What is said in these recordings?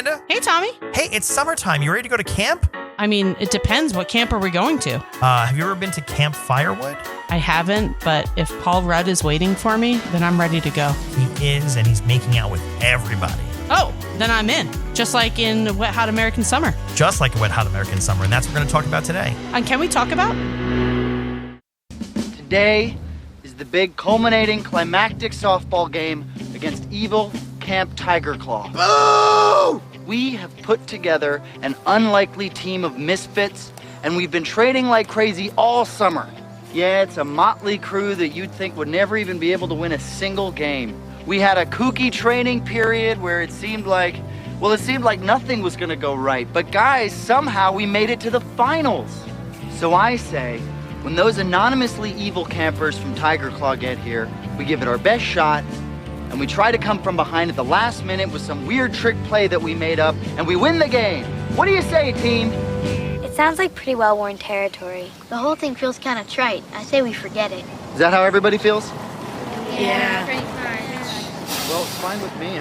Amanda. Hey, Tommy. Hey, it's summertime. You ready to go to camp? I mean, it depends. What camp are we going to? Have you ever been to Camp Firewood? I haven't, but if Paul Rudd is waiting for me, then I'm ready to go. He is, and he's making out with everybody. Oh, then I'm in. Just like in Wet Hot American Summer. Just like a Wet Hot American Summer, and that's what we're going to talk about today. And can we talk about? Today is the big culminating climactic softball game against evil Camp Tiger Claw. Boo! We have put together an unlikely team of misfits, and we've been training like crazy all summer. Yeah, it's a motley crew that you'd think would never even be able to win a single game. We had a kooky training period where it seemed like nothing was gonna go right. But guys, somehow we made it to the finals. So I say, when those anonymously evil campers from Tiger Claw get here, we give it our best shot, and we try to come from behind at the last minute with some weird trick play that we made up, and we win the game. What do you say, team? It sounds like pretty well-worn territory. The whole thing feels kind of trite. I say we forget it. Is that how everybody feels? Yeah. Well, it's fine with me.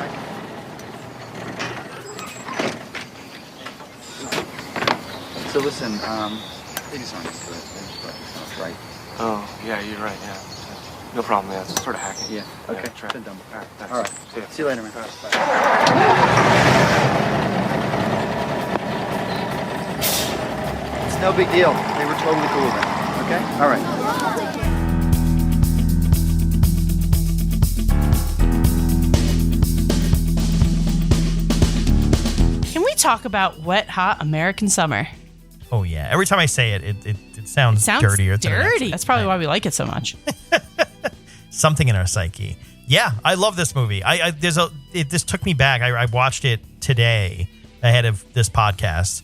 So listen, maybe it's not as good. It's right. Oh, yeah, you're right, yeah. No problem, yeah. It's sort of hacking. Yeah. Okay. Try. Been done. All right, thanks. All right. See you later, man. All right, bye. It's no big deal. They were totally cool with it. Okay? All right. Can we talk about Wet Hot American Summer? Oh, yeah. Every time I say it, it sounds dirtier. Dirty. That's probably why we like it so much. Something in our psyche. Yeah, I love this movie. This took me back. I watched it today ahead of this podcast,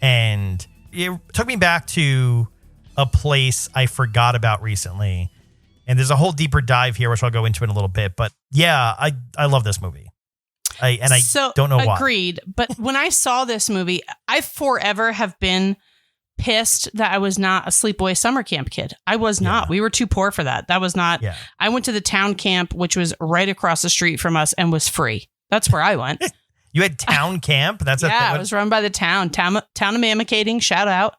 and it took me back to a place I forgot about recently. And there's a whole deeper dive here, which I'll go into in a little bit. But yeah, I love this movie. I don't know why. Agreed. But when I saw this movie, I forever have been pissed that I was not a sleepaway summer camp kid. I was not. We were too poor for that. That was not. Yeah. I went to the town camp, which was right across the street from us and was free. That's where I went. You had town camp? That's it was run by the town of Mamakating. Shout out.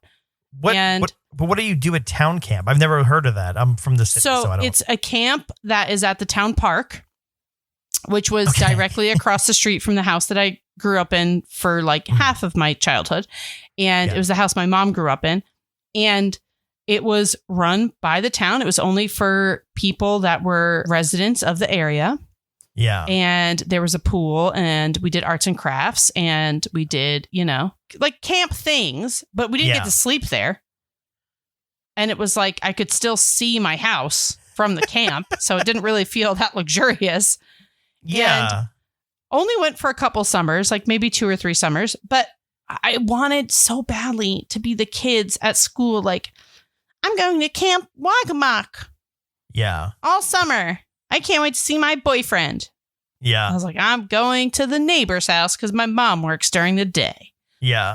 But what do you do at town camp? I've never heard of that. I'm from the city, so I don't. It's a camp that is at the town park, which was directly across the street from the house that I grew up in for like half of my childhood. And it was the house my mom grew up in. And it was run by the town. It was only for people that were residents of the area. Yeah. And there was a pool, and we did arts and crafts, and we did, like camp things, but we didn't get to sleep there. And it was like I could still see my house from the camp. So it didn't really feel that luxurious. Yeah. And only went for a couple summers, like maybe 2 or 3 summers. But I wanted so badly to be the kids at school. Like, I'm going to Camp Wagamok. Yeah. All summer. I can't wait to see my boyfriend. Yeah. I was like, I'm going to the neighbor's house because my mom works during the day. Yeah.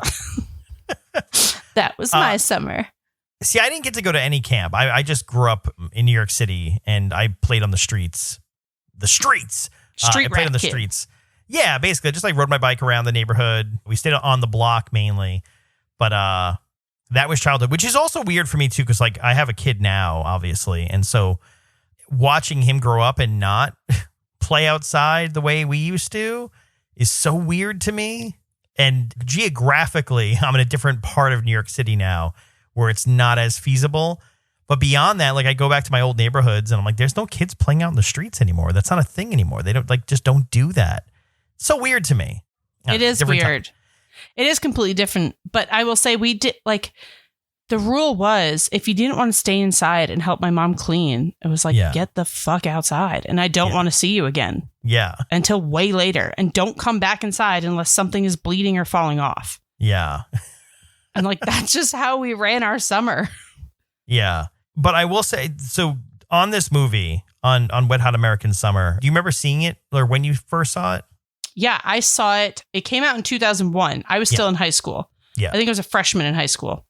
That was my summer. See, I didn't get to go to any camp. I just grew up in New York City, and I played on the streets. The streets. Street I played on the kid. streets. Yeah, basically, just like rode my bike around the neighborhood. We stayed on the block mainly, but that was childhood, which is also weird for me too, because like I have a kid now, obviously, and so watching him grow up and not play outside the way we used to is so weird to me. And geographically, I'm in a different part of New York City now, where it's not as feasible. But beyond that, like I go back to my old neighborhoods, and I'm like, there's no kids playing out in the streets anymore. That's not a thing anymore. They just don't do that. So weird to me. It is weird. It is completely different. But I will say we did, like, the rule was if you didn't want to stay inside and help my mom clean, it was like, get the fuck outside. And I don't want to see you again. Yeah. Until way later. And don't come back inside unless something is bleeding or falling off. Yeah. And like, that's just how we ran our summer. Yeah. But I will say, so on this movie, on Wet Hot American Summer, do you remember seeing it or when you first saw it? Yeah, I saw it. It came out in 2001. I was still in high school. Yeah. I think I was a freshman in high school.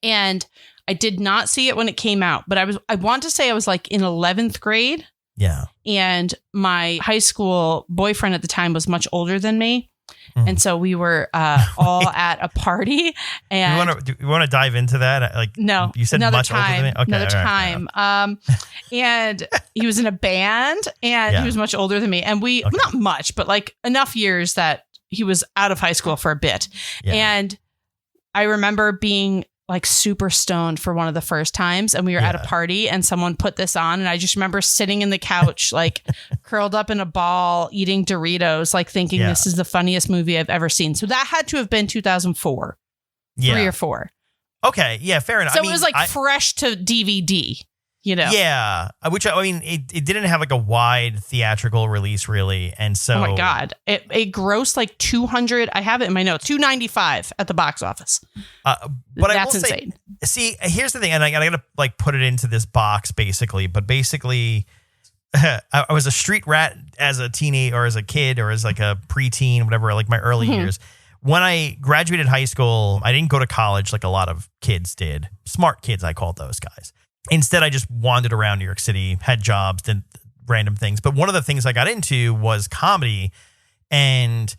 And I did not see it when it came out, but I want to say I was like in 11th grade. Yeah. And my high school boyfriend at the time was much older than me. And so we were all at a party. And you want to dive into that? Like, no, you said much older than me. Okay, another all right, time. And he was in a band, and he was much older than me. And we, not much, but like enough years that he was out of high school for a bit. Yeah. And I remember being like super stoned for one of the first times, and we were at a party and someone put this on, and I just remember sitting in the couch like curled up in a ball eating Doritos, like thinking this is the funniest movie I've ever seen. So that had to have been 2004, 3 or 4. Okay, yeah, fair enough. So it was like fresh to DVD, you know? Yeah, which I mean, it didn't have like a wide theatrical release really, and so oh my god, it grossed like 200. I have it in my notes, 295 at the box office. But that's insane. Say, see, here's the thing, and I gotta like put it into this box basically. But basically, I was a street rat as a teenager or as a kid or as like a preteen, whatever, like my early years. When I graduated high school, I didn't go to college like a lot of kids did. Smart kids, I called those guys. Instead, I just wandered around New York City, had jobs, did random things. But one of the things I got into was comedy and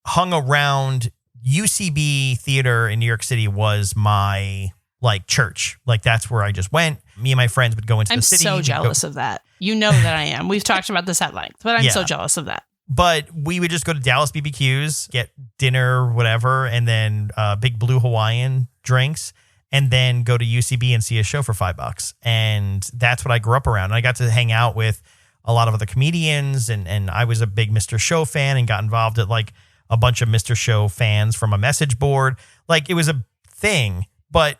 hung around UCB theater in New York City was my like church. Like that's where I just went. Me and my friends would go into the city. I'm so jealous of that. You know that I am. We've talked about this at length, but I'm so jealous of that. But we would just go to Dallas BBQs, get dinner, whatever, and then Big Blue Hawaiian drinks. And then go to UCB and see a show for $5. And that's what I grew up around. And I got to hang out with a lot of other comedians. And I was a big Mr. Show fan and got involved at like a bunch of Mr. Show fans from a message board. Like it was a thing. But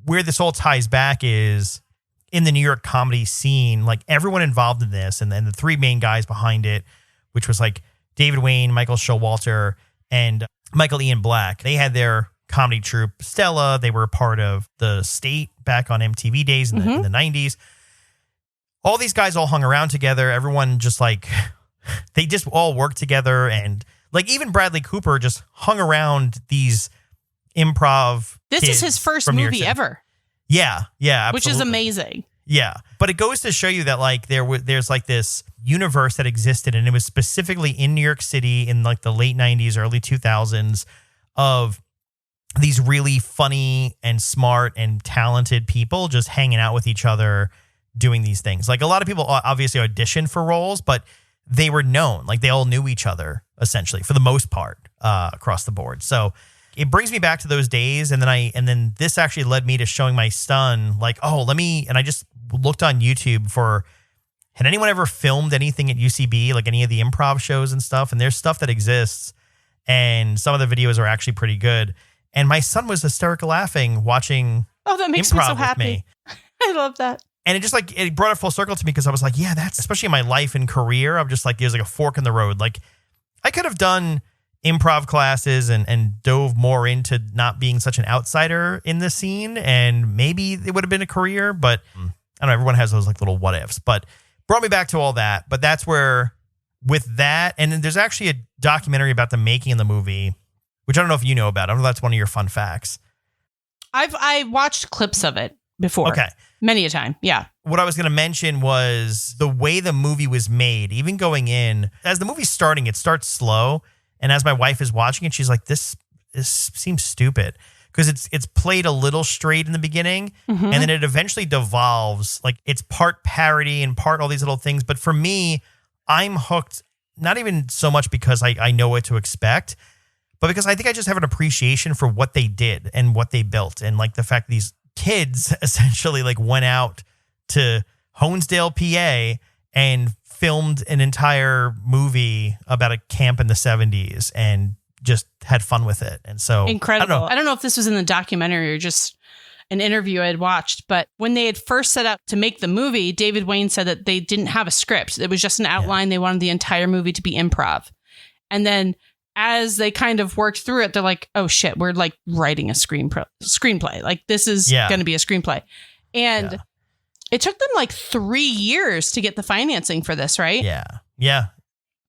where this all ties back is in the New York comedy scene, like everyone involved in this. And then the 3 main guys behind it, which was like David Wayne, Michael Showalter, and Michael Ian Black. They had their comedy troupe Stella. They were a part of the State back on MTV days in the 90s. All these guys all hung around together. Everyone just like, they just all worked together. And like even Bradley Cooper just hung around these improv. This is his first movie ever. Yeah. Yeah. Absolutely. Which is amazing. Yeah. But it goes to show you that like there's like this universe that existed, and it was specifically in New York City in like the late 90s, early 2000s of these really funny and smart and talented people just hanging out with each other doing these things. Like a lot of people obviously auditioned for roles, but they were known. Like they all knew each other essentially for the most part across the board. So it brings me back to those days. And then this actually led me to showing my son like, and I just looked on YouTube for, had anyone ever filmed anything at UCB, like any of the improv shows and stuff? And there's stuff that exists, and some of the videos are actually pretty good. And my son was hysterical laughing watching. Oh, that makes me so happy. I love that. And it just like, it brought it full circle to me because I was like, yeah, that's, especially in my life and career, I'm just like, there's like a fork in the road. Like I could have done improv classes and dove more into not being such an outsider in the scene. And maybe it would have been a career, but I don't know, everyone has those like little what ifs, but brought me back to all that. But that's where with that, and then there's actually a documentary about the making of the movie, which I don't know if you know about. I don't know if that's one of your fun facts. I watched clips of it before. Okay. Many a time. Yeah. What I was going to mention was the way the movie was made, even going in, as the movie's starting, it starts slow. And as my wife is watching it, she's like, this seems stupid. Because it's played a little straight in the beginning. And then it eventually devolves. Like it's part parody and part all these little things. But for me, I'm hooked, not even so much because I know what to expect, but because I think I just have an appreciation for what they did and what they built. And like the fact these kids essentially like went out to Honesdale, PA and filmed an entire movie about a camp in the 70s and just had fun with it. And so incredible. I don't know if this was in the documentary or just an interview I had watched, but when they had first set out to make the movie, David Wayne said that they didn't have a script. It was just an outline. They wanted the entire movie to be improv. And then as they kind of worked through it, they're like, oh shit, we're like writing a screenplay. Like this is going to be a screenplay. And it took them like 3 years to get the financing for this, right? Yeah. Yeah.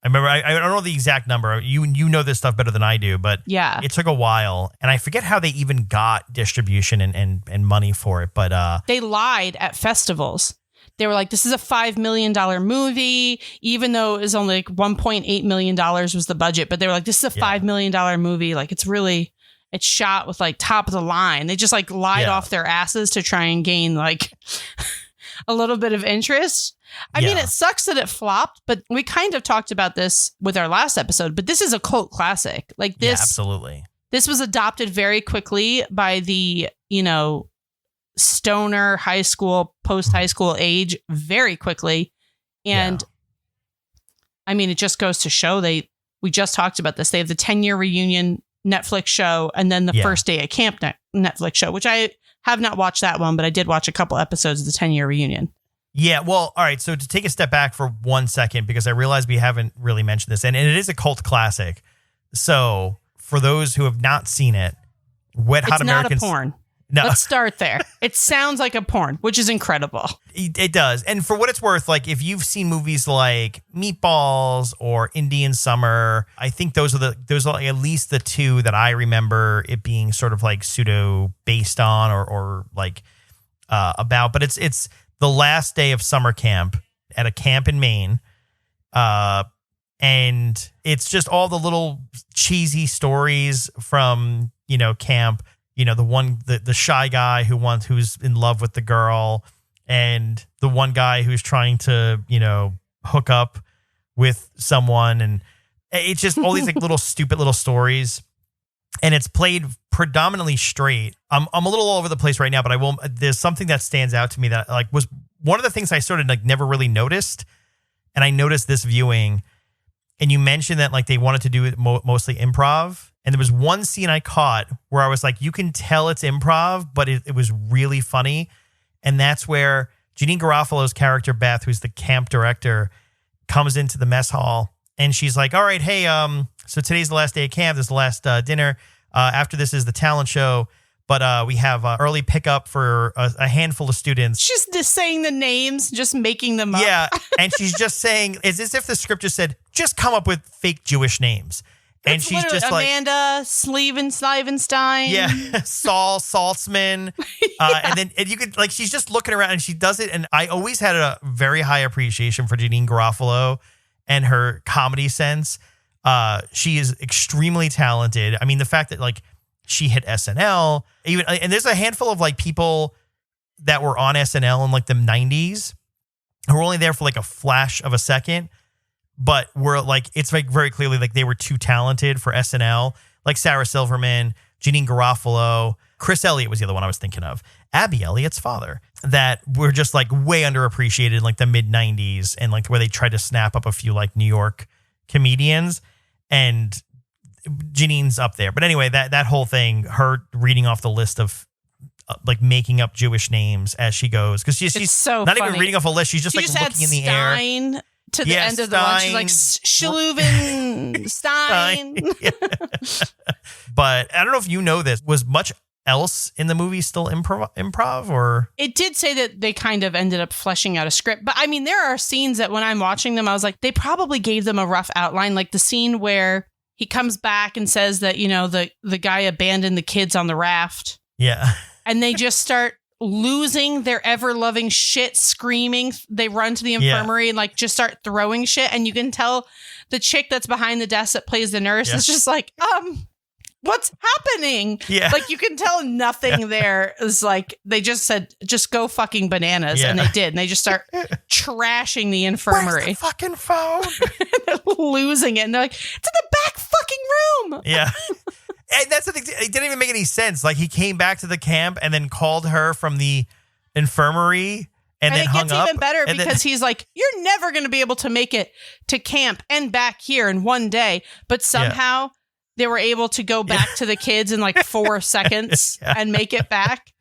I remember, I don't know the exact number. You know this stuff better than I do, but it took a while. And I forget how they even got distribution and money for it. But they lied at festivals. They were like, this is a $5 million movie, even though it was only like $1.8 million was the budget. But they were like, this is a $5 million movie. Like, it's shot with like top of the line. They just like lied off their asses to try and gain like a little bit of interest. I mean, it sucks that it flopped, but we kind of talked about this with our last episode, but this is a cult classic. Like this. Yeah, absolutely. This was adopted very quickly by the, stoner high school, post high school age very quickly. And I mean, it just goes to show we just talked about this. They have the 10-year reunion Netflix show and then the first day at camp Netflix show, which I have not watched that one, but I did watch a couple episodes of the 10-year reunion. Yeah. Well, all right. So to take a step back for 1 second, because I realize we haven't really mentioned this and it is a cult classic. So for those who have not seen it, Wet Hot American. It's not a porn. No. Let's start there. It sounds like a porn, which is incredible. It does. And for what it's worth, like if you've seen movies like Meatballs or Indian Summer, I think those are at least the two that I remember it being sort of like pseudo based on or like about. But it's the last day of summer camp at a camp in Maine. And it's just all the little cheesy stories from, camp. The shy guy who's in love with the girl and the one guy who's trying to, hook up with someone. And it's just all these like little stupid little stories. And it's played predominantly straight. I'm a little all over the place right now, but there's something that stands out to me that like was one of the things I sort of like never really noticed. And I noticed this viewing, and you mentioned that like they wanted to do it mostly improv. And there was one scene I caught where I was like, you can tell it's improv, but it was really funny. And that's where Janeane Garofalo's character, Beth, who's the camp director, comes into the mess hall. And she's like, all right, hey, so today's the last day of camp. This is the last dinner. After this is the talent show. But we have early pickup for a handful of students. She's just saying the names, just making them up. Yeah. And she's just saying, it's as if the script just said, just come up with fake Jewish names. And it's she's just Amanda, like Slivenstein. Yeah, Saul Saltzman. And then you could like she's just looking around and she does it. And I always had a very high appreciation for Janeane Garofalo and her comedy sense. She is extremely talented. I mean, the fact that like she hit SNL, and there's a handful of like people that were on SNL in like the 90s who were only there for like a flash of a second. But we're like, it's like very clearly like they were too talented for SNL, like Sarah Silverman, Janeane Garofalo, Chris Elliott was the other one I was thinking of, Abby Elliott's father, that were just like way underappreciated in like the mid 90s and like where they tried to snap up a few like New York comedians, and Janine's up there. But anyway, that whole thing, her reading off the list of like making up Jewish names as she goes, because she's so not even reading off a list, she's just like looking in the Stein air. To the end of the one, she's like Schluven Stein. But I don't know if you know this. Was much else in the movie still improv or? It did say that they kind of ended up fleshing out a script. But I mean, there are scenes that when I'm watching them, I was like, they probably gave them a rough outline. Like the scene where he comes back and says that, the guy abandoned the kids on the raft. Yeah. And they just start losing their ever-loving shit, screaming. They run to the infirmary and like just start throwing shit, and you can tell the chick that's behind the desk that plays the nurse is just like, what's happening? Yeah. Like you can tell nothing there is like, they just said, just go fucking bananas. And they did. And they just start trashing the infirmary. Where's the fucking phone? Losing it. And they're like, it's in the back fucking room. Yeah. And that's the thing. It didn't even make any sense. Like he came back to the camp and then called her from the infirmary and then hung up. And it gets even better because he's like, you're never going to be able to make it to camp and back here in one day. But somehow they were able to go back to the kids in like 4 seconds and make it back.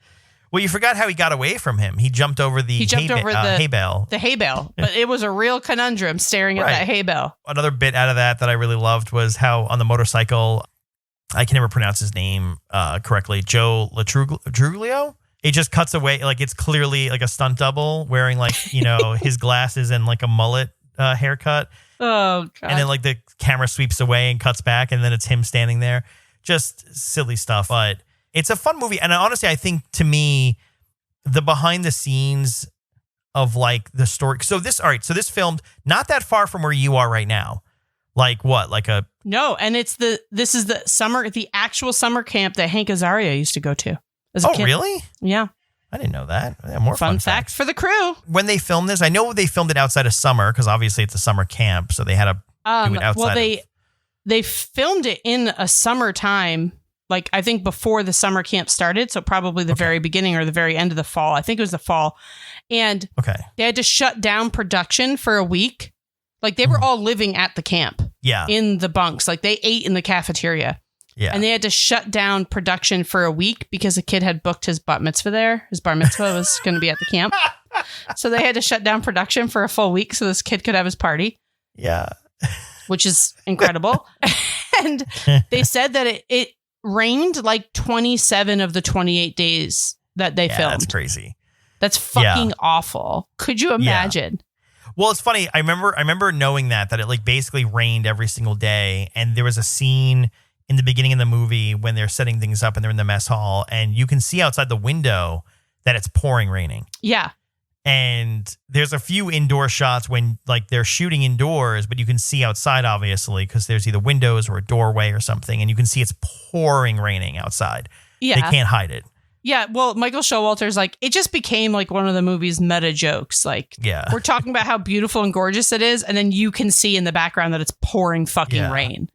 Well, you forgot how he got away from him. He jumped over the hay bale. The hay bale. But it was a real conundrum staring at that hay bale. Another bit out of that I really loved was how on the motorcycle, I can never pronounce his name correctly, Joe Latruglio. It just cuts away. Like it's clearly like a stunt double wearing like, his glasses and like a mullet haircut. Oh, God. And then like the camera sweeps away and cuts back. And then it's him standing there. Just silly stuff. But it's a fun movie. And honestly, I think to me, the behind the scenes of like the story. So this filmed not that far from where you are right now. Like what? Like a No, and this is the actual summer camp that Hank Azaria used to go to as a kid. Really? Yeah. I didn't know that. Yeah, more Fun fact for the crew. When they filmed this, I know they filmed it outside of summer because obviously it's a summer camp, so they had to do it outside. Well, they filmed it in a summertime, like I think before the summer camp started, so probably the very beginning or the very end of the fall. I think it was the fall, and they had to shut down production for a week. Like they were all living at the camp, in the bunks. Like they ate in the cafeteria. Yeah. And they had to shut down production for a week because a kid had booked his bat mitzvah there. His bar mitzvah was going to be at the camp. So they had to shut down production for a full week so this kid could have his party. Yeah. Which is incredible. And they said that it rained like 27 of the 28 days that they filmed. That's crazy. That's fucking awful. Could you imagine? Yeah. Well, it's funny. I remember knowing that it like basically rained every single day. And there was a scene in the beginning of the movie when they're setting things up and they're in the mess hall and you can see outside the window that it's pouring raining. Yeah. And there's a few indoor shots when like they're shooting indoors, but you can see outside obviously because there's either windows or a doorway or something and you can see it's pouring raining outside. Yeah. They can't hide it. Yeah. Well, Michael Showalter's like, it just became like one of the movie's meta jokes. Like, we're talking about how beautiful and gorgeous it is. And then you can see in the background that it's pouring fucking rain.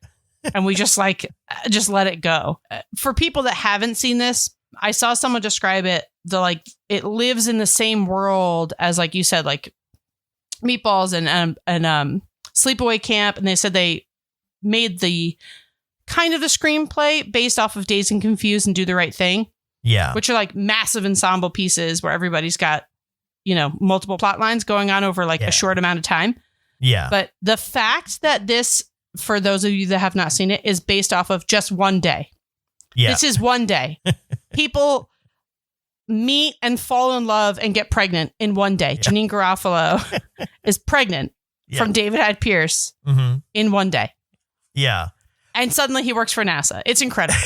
And we just let it go. For people that haven't seen this, I saw someone describe it. It lives in the same world as, like you said, like Meatballs and Sleepaway Camp. And they said they made the kind of the screenplay based off of Dazed and Confused and Do the Right Thing. Yeah. Which are like massive ensemble pieces where everybody's got, multiple plot lines going on over like a short amount of time. Yeah. But the fact that this, for those of you that have not seen it, is based off of just one day. Yeah. This is one day. People meet and fall in love and get pregnant in one day. Yeah. Janine Garofalo is pregnant from David Hyde Pierce in one day. Yeah. And suddenly he works for NASA. It's incredible.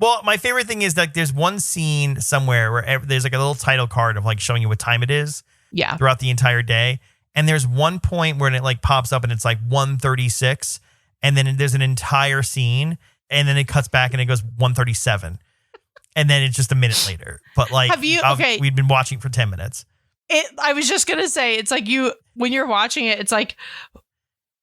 Well, my favorite thing is like there's one scene somewhere where there's like a little title card of like showing you what time it is. Yeah. Throughout the entire day. And there's one point where it like pops up and it's like 1:36 and then there's an entire scene and then it cuts back and it goes 1:37 and then it's just a minute later. But like, we'd been watching for 10 minutes. I was just going to say, it's like when you're watching it, it's like,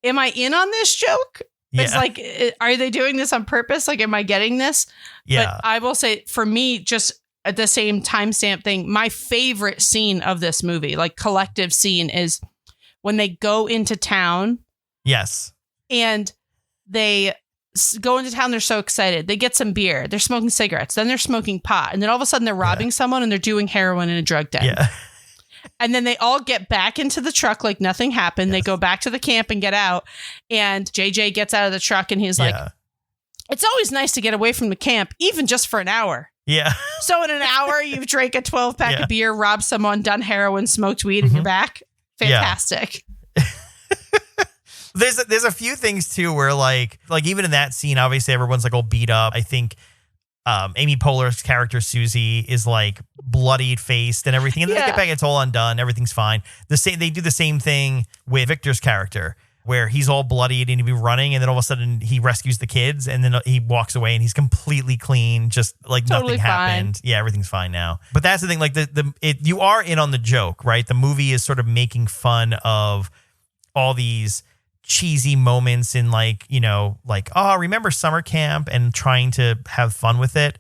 am I in on this joke? Yeah. It's like, are they doing this on purpose? Like, am I getting this? Yeah. But I will say for me, just at the same timestamp thing, my favorite scene of this movie, like collective scene, is when they go into town. Yes. And they go into town. They're so excited. They get some beer. They're smoking cigarettes. Then they're smoking pot. And then all of a sudden they're robbing someone and they're doing heroin in a drug den. Yeah. And then they all get back into the truck like nothing happened. Yes. They go back to the camp and get out. And JJ gets out of the truck and he's like, it's always nice to get away from the camp, even just for an hour. Yeah. So in an hour, you've drank a 12-pack of beer, robbed someone, done heroin, smoked weed, and you're back. Fantastic. Yeah. There's a few things too where like even in that scene, obviously everyone's like all beat up. I think Amy Poehler's character Susie is like bloodied faced and everything, and then they get back, it's all undone, everything's fine. They do the same thing with Victor's character where he's all bloodied and he'd be running, and then all of a sudden he rescues the kids, and then he walks away and he's completely clean, just like totally nothing happened. Yeah, everything's fine now. But that's the thing, like you are in on the joke, right? The movie is sort of making fun of all these cheesy moments in like, remember summer camp, and trying to have fun with it,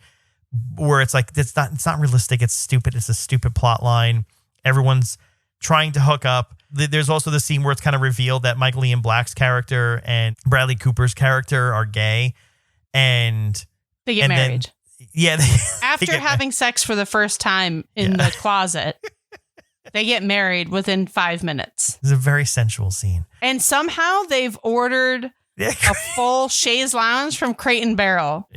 where it's like it's not realistic, it's stupid, it's a stupid plot line. Everyone's trying to hook up. There's also the scene where it's kind of revealed that Michael Ian Black's character and Bradley Cooper's character are gay, and they get married. After they having sex for the first time in the closet. They get married within 5 minutes. It's a very sensual scene. And somehow they've ordered a full chaise lounge from Crate and Barrel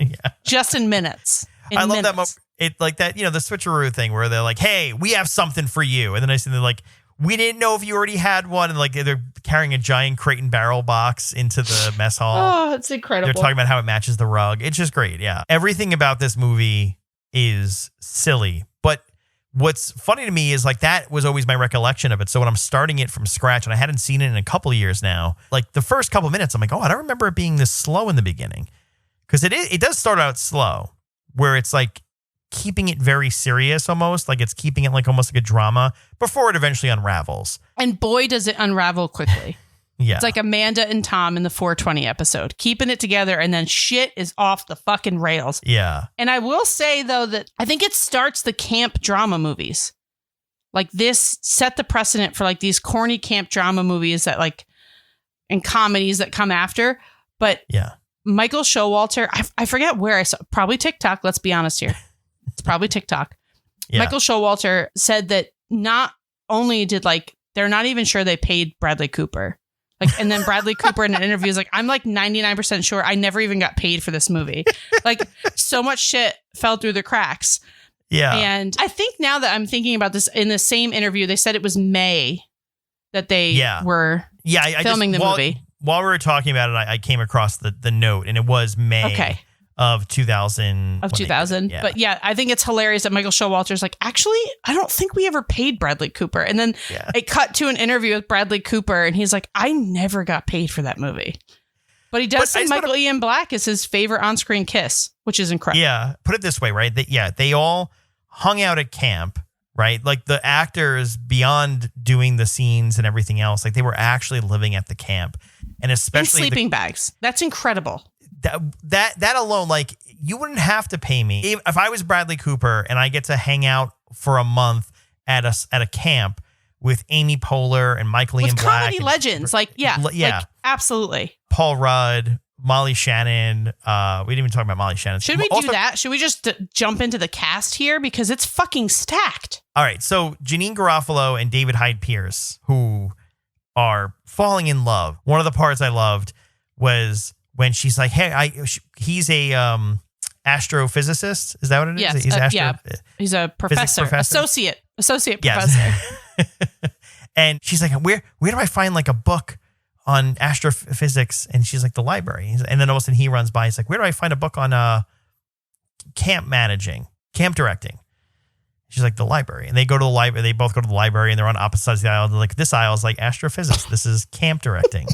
just in minutes. I love that moment. It like that, the switcheroo thing where they're like, hey, we have something for you. And then I see they're like, we didn't know if you already had one. And like they're carrying a giant Crate and Barrel box into the mess hall. Oh, it's incredible. They're talking about how it matches the rug. It's just great. Yeah. Everything about this movie is silly. But what's funny to me is like that was always my recollection of it. So when I'm starting it from scratch and I hadn't seen it in a couple of years now, like the first couple of minutes, I'm like, oh, I don't remember it being this slow in the beginning. Because it does start out slow, where it's like keeping it very serious almost, like it's keeping it like almost like a drama before it eventually unravels. And boy, does it unravel quickly. Yeah. It's like Amanda and Tom in the 420 episode, keeping it together, and then shit is off the fucking rails. Yeah. And I will say, though, that I think it starts the camp drama movies. Like this set the precedent for like these corny camp drama movies that like, and comedies that come after. But yeah, Michael Showalter, I forget where I saw, probably TikTok. Let's be honest here. It's probably TikTok. Yeah. Michael Showalter said that not only did like, they're not even sure they paid Bradley Cooper. Like, and then Bradley Cooper in an interview is like, I'm like 99% sure I never even got paid for this movie. Like, so much shit fell through the cracks. Yeah. And I think now that I'm thinking about this, in the same interview, they said it was May that they were filming the movie. While we were talking about it, I came across the note, and it was May of 2000. Of 2000. Yeah. But yeah, I think it's hilarious that Michael Showalter's like, actually, I don't think we ever paid Bradley Cooper. And then it cut to an interview with Bradley Cooper, and he's like, I never got paid for that movie. But he does say Michael Ian Black is his favorite on-screen kiss, which is incredible. Yeah. Put it this way, right? They all hung out at camp, right? Like the actors, beyond doing the scenes and everything else, like they were actually living at the camp. And especially in sleeping bags. That's incredible. That alone, like you wouldn't have to pay me if I was Bradley Cooper and I get to hang out for a month at a camp with Amy Poehler and Michael Ian Black, comedy legends, like like, absolutely. Paul Rudd, Molly Shannon. We didn't even talk about Molly Shannon. Should we do that? Should we just jump into the cast here, because it's fucking stacked? All right, so Janine Garofalo and David Hyde Pierce, who are falling in love. One of the parts I loved was when she's like, "Hey, he's a astrophysicist." Is that what it is? Yes, he's a professor, associate professor. And she's like, "Where do I find like a book on astrophysics?" And she's like, "The library." And then all of a sudden he runs by. He's like, "Where do I find a book on camp directing?" She's like, "The library." And they go to the library. They both go to the library, and they're on opposite sides of the aisle. They're like, "This aisle is like astrophysics. This is camp directing."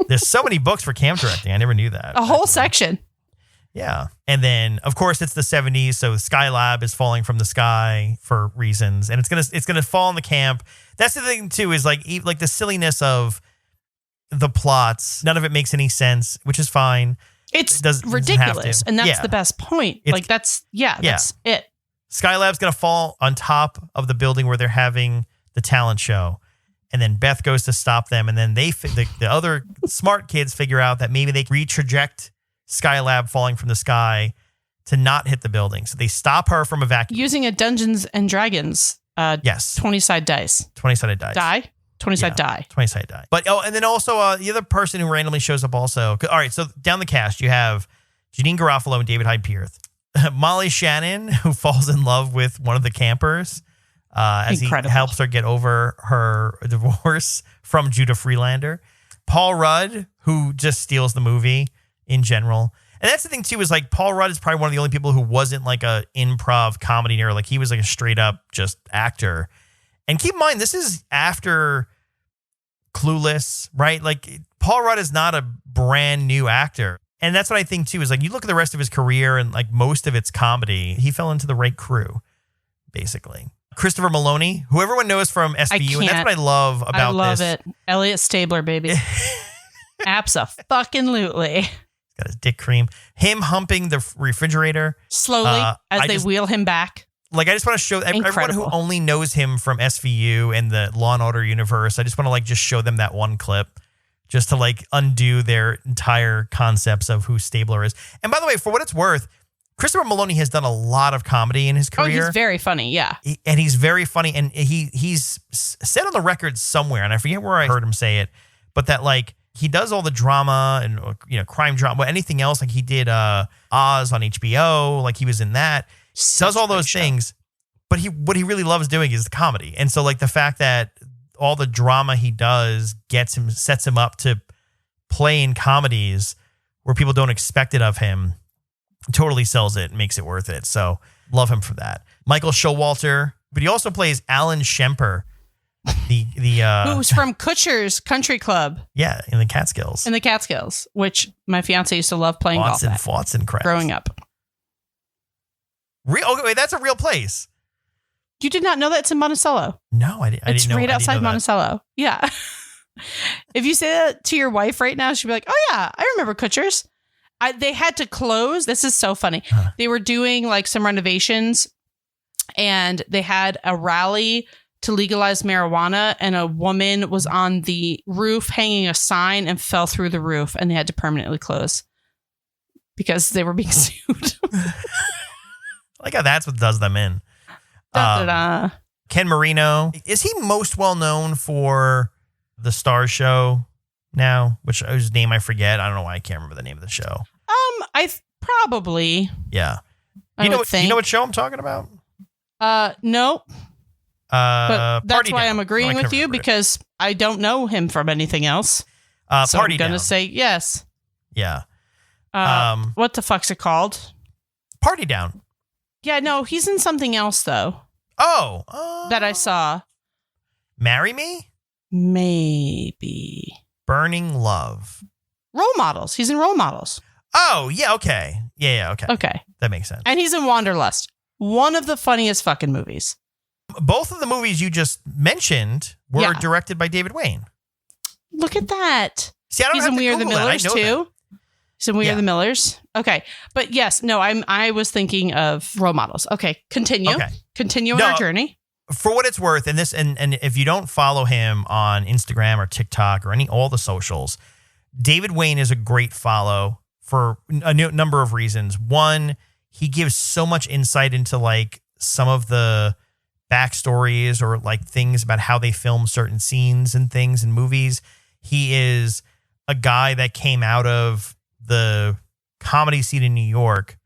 There's so many books for camp directing. I never knew that. A whole section. Yeah. And then, of course, it's the 70s. So Skylab is falling from the sky for reasons. And it's gonna fall in the camp. That's the thing, too, is like the silliness of the plots. None of it makes any sense, which is fine. It's ridiculous. And that's the best point. Like, that's it. Skylab's going to fall on top of the building where they're having the talent show. And then Beth goes to stop them. And then the other smart kids figure out that maybe they retraject Skylab falling from the sky to not hit the building. So they stop her from evacuating. Using a Dungeons and Dragons 20-sided dice. 20-sided dice. Die? 20-sided die. 20-sided die. But, and then also the other person who randomly shows up also. All right, so down the cast, you have Janine Garofalo and David Hyde Pierce. Molly Shannon, who falls in love with one of the campers as he helps her get over her divorce from Judah Freelander. Paul Rudd, who just steals the movie in general. And that's the thing, too, is like Paul Rudd is probably one of the only people who wasn't like a improv comedy nerd. Like he was like a straight up just actor. And keep in mind, this is after Clueless, right? Like Paul Rudd is not a brand new actor. And that's what I think, too, is like you look at the rest of his career and like most of it's comedy. He fell into the right crew, basically. Christopher Maloney, who everyone knows from SVU. And that's what I love about this. I love it. Elliot Stabler, baby. Abso-fucking-lutely. He's got his dick cream. Him humping the refrigerator. Slowly as they wheel him back. Like, I just want to show everyone who only knows him from SVU and the Law & Order universe, I just want to like just show them that one clip. Just to like undo their entire concepts of who Stabler is. And by the way, for what it's worth, Christopher Maloney has done a lot of comedy in his career. Oh, he's very funny, yeah. And he's very funny. And he's said on the record somewhere, and I forget where I heard him say it, but that like he does all the drama and crime drama, anything else. Like he did Oz on HBO, like he was in that. Does all those things. But what he really loves doing is the comedy. And so like the fact that all the drama he does sets him up to play in comedies where people don't expect it of him, totally sells it and makes it worth it. So love him for that. Michael Showalter, But he also plays Alan Shemper, the who's from Kutcher's Country Club. Yeah, in the Catskills. In the Catskills, which my fiance used to love playing golf at. Watson crap. Growing up. Okay, wait, that's a real place. You did not know that it's in Monticello? No, I didn't know. It's right outside Monticello. Yeah. If you say that to your wife right now, she'll be like, "Oh yeah, I remember Kutcher's." They had to close. This is so funny. Huh. They were doing like some renovations, and they had a rally to legalize marijuana, and a woman was on the roof hanging a sign and fell through the roof, and they had to permanently close because they were being sued. Like how that's what does them in. Ken Marino. Is he most well known for the Star Show now? Whose name I forget. I don't know why I can't remember the name of the show. Probably. Yeah. You know what show I'm talking about? No. But that's why I'm agreeing with you, because I don't know him from anything else. So I'm going to say yes. Yeah. What the fuck's it called? Party Down. Yeah, no, he's in something else, though. Oh. That I saw. Marry Me? Maybe. Burning Love. Role Models. He's in Role Models. Oh, yeah, okay. Yeah, okay. Okay. That makes sense. And he's in Wanderlust. One of the funniest fucking movies. Both of the movies you just mentioned were directed by David Wayne. Look at that. See, I don't he's in We Are the Millers, too. He's in We Are the Millers. Okay. But yes, no, I was thinking of Role Models. Okay. Continue. Okay. Continue on our journey. For what it's worth, and if you don't follow him on Instagram or TikTok or all the socials, David Wayne is a great follow for a number of reasons. One, he gives so much insight into like some of the backstories or like things about how they film certain scenes and things in movies. He is a guy that came out of the comedy scene in New York,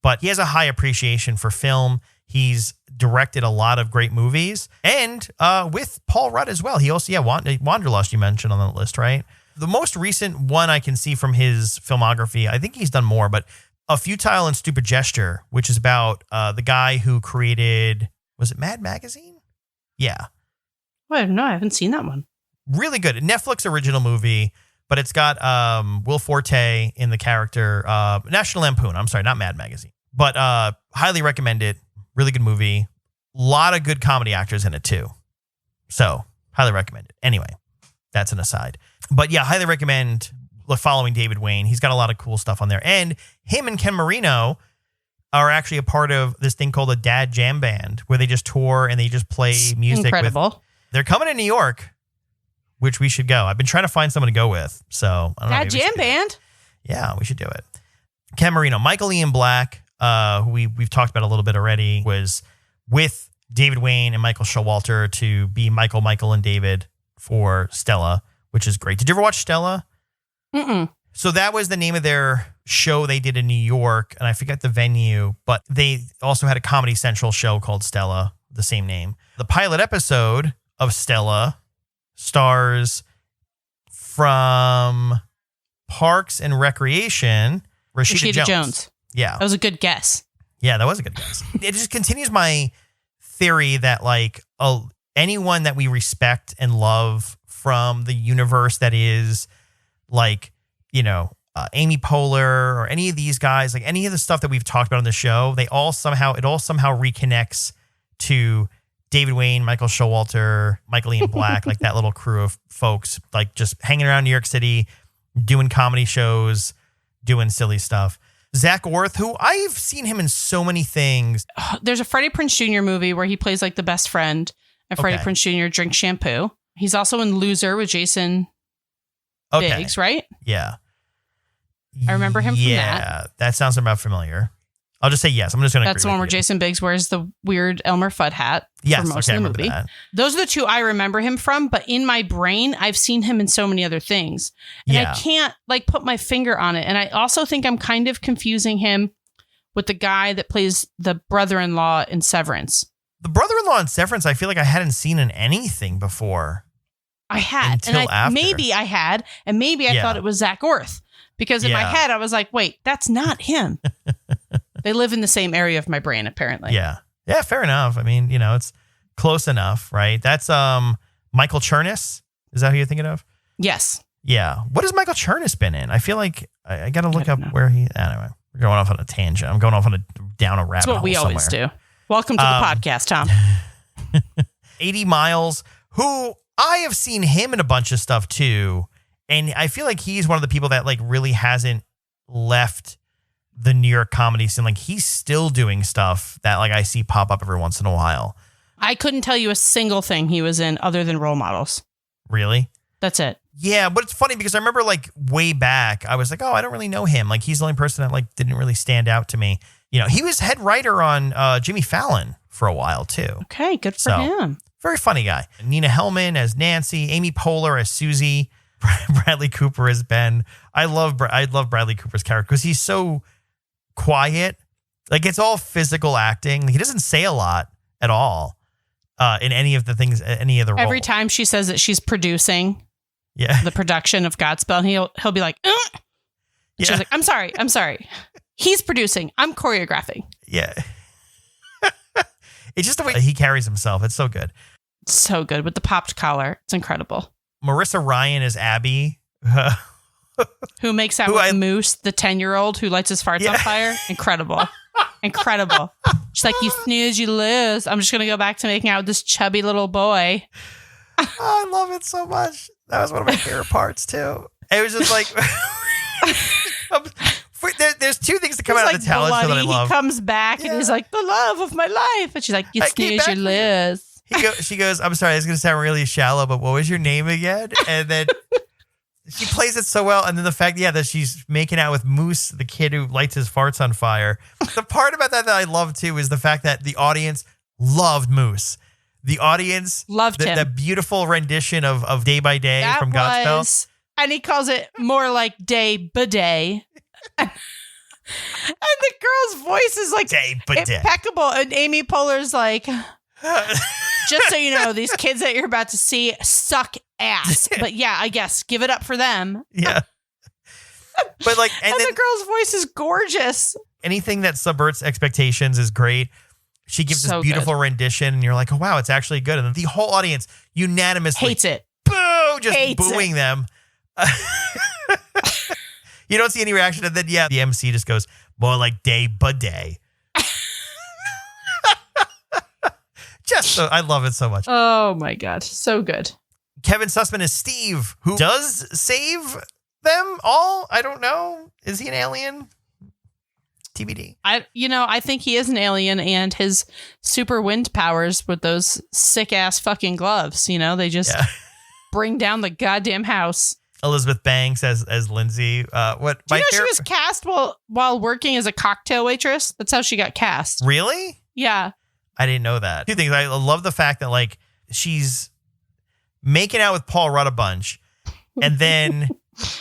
but he has a high appreciation for film. He's directed a lot of great movies, and with Paul Rudd as well. He also, Wanderlust you mentioned on the list, right? The most recent one I can see from his filmography, I think he's done more, but A Futile and Stupid Gesture, which is about the guy who created, was it Mad Magazine? Yeah. Well, no, I haven't seen that one. Really good. Netflix original movie, but it's got Will Forte in the character, National Lampoon. I'm sorry, not Mad Magazine. But highly recommend it. Really good movie. A lot of good comedy actors in it too. So highly recommend it. Anyway, that's an aside. But yeah, highly recommend following David Wayne. He's got a lot of cool stuff on there. And him and Ken Marino are actually a part of this thing called a Dad Jam Band, where they just tour and they just play music. Incredible. They're coming to New York, which we should go. I've been trying to find someone to go with. So I don't know. Dad Jam Band? Yeah, we should do it. Ken Marino. Michael Ian Black, who we've talked about a little bit already, was with David Wayne and Michael Showalter to be Michael, and David for Stella, which is great. Did you ever watch Stella? Mm-mm. So that was the name of their show they did in New York, and I forget the venue, but they also had a Comedy Central show called Stella, the same name. The pilot episode of Stella stars from Parks and Recreation, Rashida Jones. Yeah. That was a good guess. Yeah, that was a good guess. It just continues my theory that like anyone that we respect and love from the universe that is like, Amy Poehler or any of these guys, like any of the stuff that we've talked about on the show, it all somehow reconnects to David Wayne, Michael Showalter, Michael Ian Black, like that little crew of folks, like just hanging around New York City, doing comedy shows, doing silly stuff. Zach Orth, who I've seen him in so many things. There's a Freddie Prinze Jr. movie where he plays like the best friend, and Freddie Prinze Jr. drinks shampoo. He's also in Loser with Jason Biggs, right? Yeah. I remember him from that. Yeah, that sounds about familiar. I'll just say yes. I'm just going to That's the one where Jason Biggs wears the weird Elmer Fudd hat for most of the movie. That. Those are the two I remember him from, but in my brain, I've seen him in so many other things. And I can't like put my finger on it. And I also think I'm kind of confusing him with the guy that plays the brother-in-law in Severance. The brother-in-law in Severance, I feel like I hadn't seen in anything before. I had. Maybe I had. And maybe I thought it was Zach Orth. Because in my head, I was like, wait, that's not him. They live in the same area of my brain, apparently. Yeah. Yeah, fair enough. I mean, Close enough, right? That's Michael Chernus. Is that who you're thinking of? Yes. Yeah. What has Michael Chernus been in? I feel like I got to look up where he. Anyway, we're going off on a tangent. I'm going off down a rabbit hole. That's what we always do. Welcome to the podcast, Tom. 80 Miles, who I have seen him in a bunch of stuff too, and I feel like he's one of the people that like really hasn't left the New York comedy scene. Like he's still doing stuff that like I see pop up every once in a while. I couldn't tell you a single thing he was in other than Role Models. Really? That's it. Yeah, but it's funny because I remember like way back, I was like, oh, I don't really know him. Like he's the only person that like didn't really stand out to me. You know, he was head writer on Jimmy Fallon for a while too. Okay, good for him. Very funny guy. Nina Hellman as Nancy, Amy Poehler as Susie, Bradley Cooper as Ben. I love Bradley Cooper's character because he's so quiet. Like it's all physical acting. He doesn't say a lot at all in any of the things, any of the roles. Every time she says that she's producing the production of Godspell, he'll be like, she's like, I'm sorry. He's producing. I'm choreographing. Yeah. It's just the way he carries himself. It's so good. So good with the popped collar. It's incredible. Marissa Ryan is Abby. Who makes out with Moose, the 10-year-old who lights his farts on fire. Incredible. Incredible. She's like, you snooze, you lose. I'm just going to go back to making out with this chubby little boy. I love it so much. That was one of my favorite parts too. It was just like... There's two things that come out of the talent show that I love. He comes back and he's like, the love of my life. And she's like, you snooze, you lose. She goes, I'm sorry, it's going to sound really shallow, but what was your name again? And then she plays it so well. And then the fact, that she's making out with Moose, the kid who lights his farts on fire. The part about that I love too is the fact that the audience loved Moose. The audience loved him. The beautiful rendition of Day by Day from Godspell. And he calls it more like Day by Day. And the girl's voice is like impeccable. And Amy Poehler's like, just so you know, these kids that you're about to see suck ass. But yeah, I guess give it up for them. Yeah. But like, and the girl's voice is gorgeous. Anything that subverts expectations is great. She gives this beautiful rendition, and you're like, oh wow, it's actually good. And the whole audience unanimously hates it. Boo! Just booing them. You don't see any reaction, and then the MC just goes more like Day by Day. I love it so much. Oh my god, so good. Kevin Sussman is Steve, who does save them all. I don't know. Is he an alien? TBD. I think he is an alien, and his super wind powers with those sick ass fucking gloves. They just bring down the goddamn house. Elizabeth Banks as Lindsay. Do you know she was cast while working as a cocktail waitress? That's how she got cast. Really? Yeah. I didn't know that. Two things. I love the fact that like she's making out with Paul Rudd a bunch, and then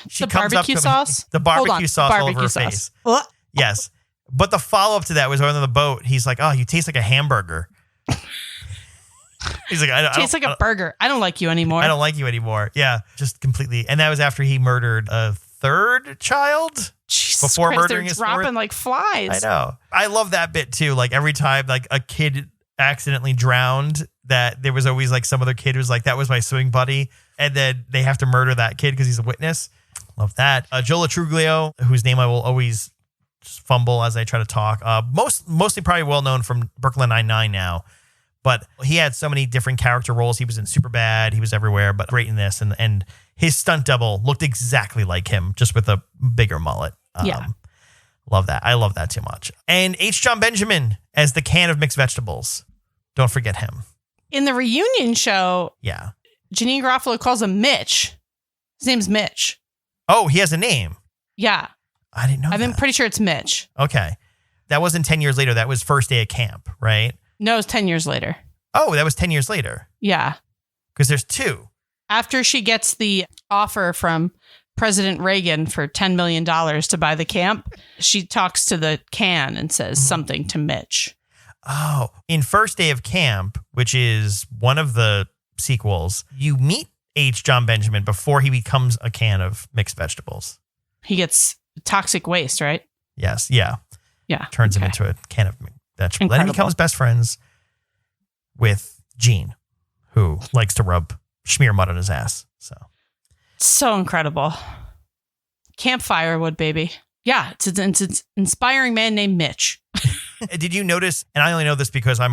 she comes up to sauce? The barbecue sauce all over her face. What? Yes. But the follow-up to that was on the boat. He's like, oh, you taste like a hamburger. He's like, tastes like a burger. I don't like you anymore. I don't like you anymore. Yeah, just completely. And that was after he murdered a third child. Jesus before Christ, murdering his dropping fourth. Like flies. I know. I love that bit too. Like every time like a kid accidentally drowned, that there was always like some other kid who's like, that was my swimming buddy. And then they have to murder that kid because he's a witness. Love that. Joe Latruglio, whose name I will always fumble as I try to talk. Mostly probably well known from Brooklyn Nine-Nine now. But he had so many different character roles. He was in Superbad. He was everywhere, but great in this. And his stunt double looked exactly like him, just with a bigger mullet. Love that. I love that too much. And H. John Benjamin as the can of mixed vegetables. Don't forget him. In the reunion show, yeah, Janine Garofalo calls him Mitch. His name's Mitch. Oh, he has a name. Yeah. I didn't know I'm pretty sure it's Mitch. Okay. That wasn't 10 years later. That was first day of camp, right? No, it's 10 years later. Oh, that was 10 years later. Yeah. Because there's two. After she gets the offer from President Reagan for $10 million to buy the camp, she talks to the can and says something to Mitch. Oh, in first day of camp, which is one of the sequels, you meet H. John Benjamin before he becomes a can of mixed vegetables. He gets toxic waste, right? Yes. Yeah. Yeah. Turns him into a can of vegetables. Incredible. Then he becomes best friends with Gene, who likes to smear mud on his ass. So incredible. Camp Firewood, baby. Yeah, it's an inspiring man named Mitch. Did you notice, and I only know this because I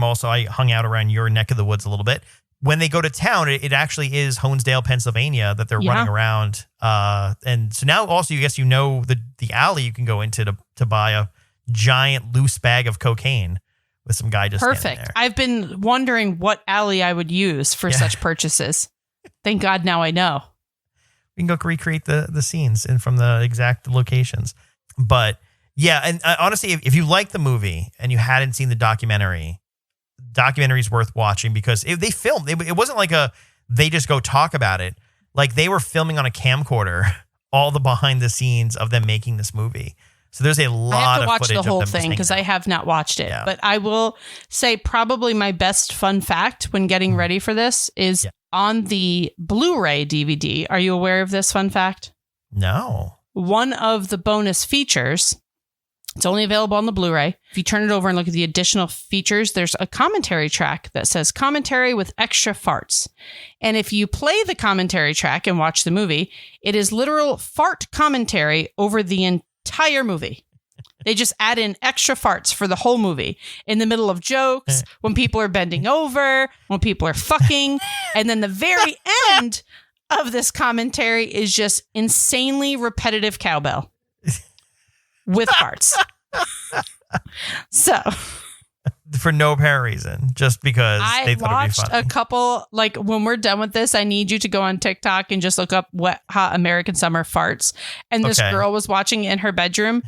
hung out around your neck of the woods a little bit. When they go to town, it actually is Honesdale, Pennsylvania that they're running around. And so now also, I guess you know the alley you can go into to buy a giant loose bag of cocaine with some guy just standing there. I've been wondering what alley I would use for such purchases. Thank God now I know. We can go recreate the scenes and from the exact locations. But yeah, and honestly, if you like the movie and you hadn't seen the documentary is worth watching because they filmed. It wasn't like they just go talk about it. Like they were filming on a camcorder all the behind the scenes of them making this movie. So there's a lot of footage of them. I have to watch the whole thing because I have not watched it. Yeah. But I will say probably my best fun fact when getting ready for this is on the Blu-ray DVD. Are you aware of this fun fact? No. One of the bonus features, it's only available on the Blu-ray. If you turn it over and look at the additional features, there's a commentary track that says commentary with extra farts. And if you play the commentary track and watch the movie, it is literal fart commentary over the entire movie. They just add in extra farts for the whole movie in the middle of jokes, when people are bending over, when people are fucking. And then the very end of this commentary is just insanely repetitive cowbell with farts. So for no apparent reason, just because they thought it'd be funny. I watched a couple, like when we're done with this, I need you to go on TikTok and just look up Wet Hot American Summer farts. And this girl was watching in her bedroom.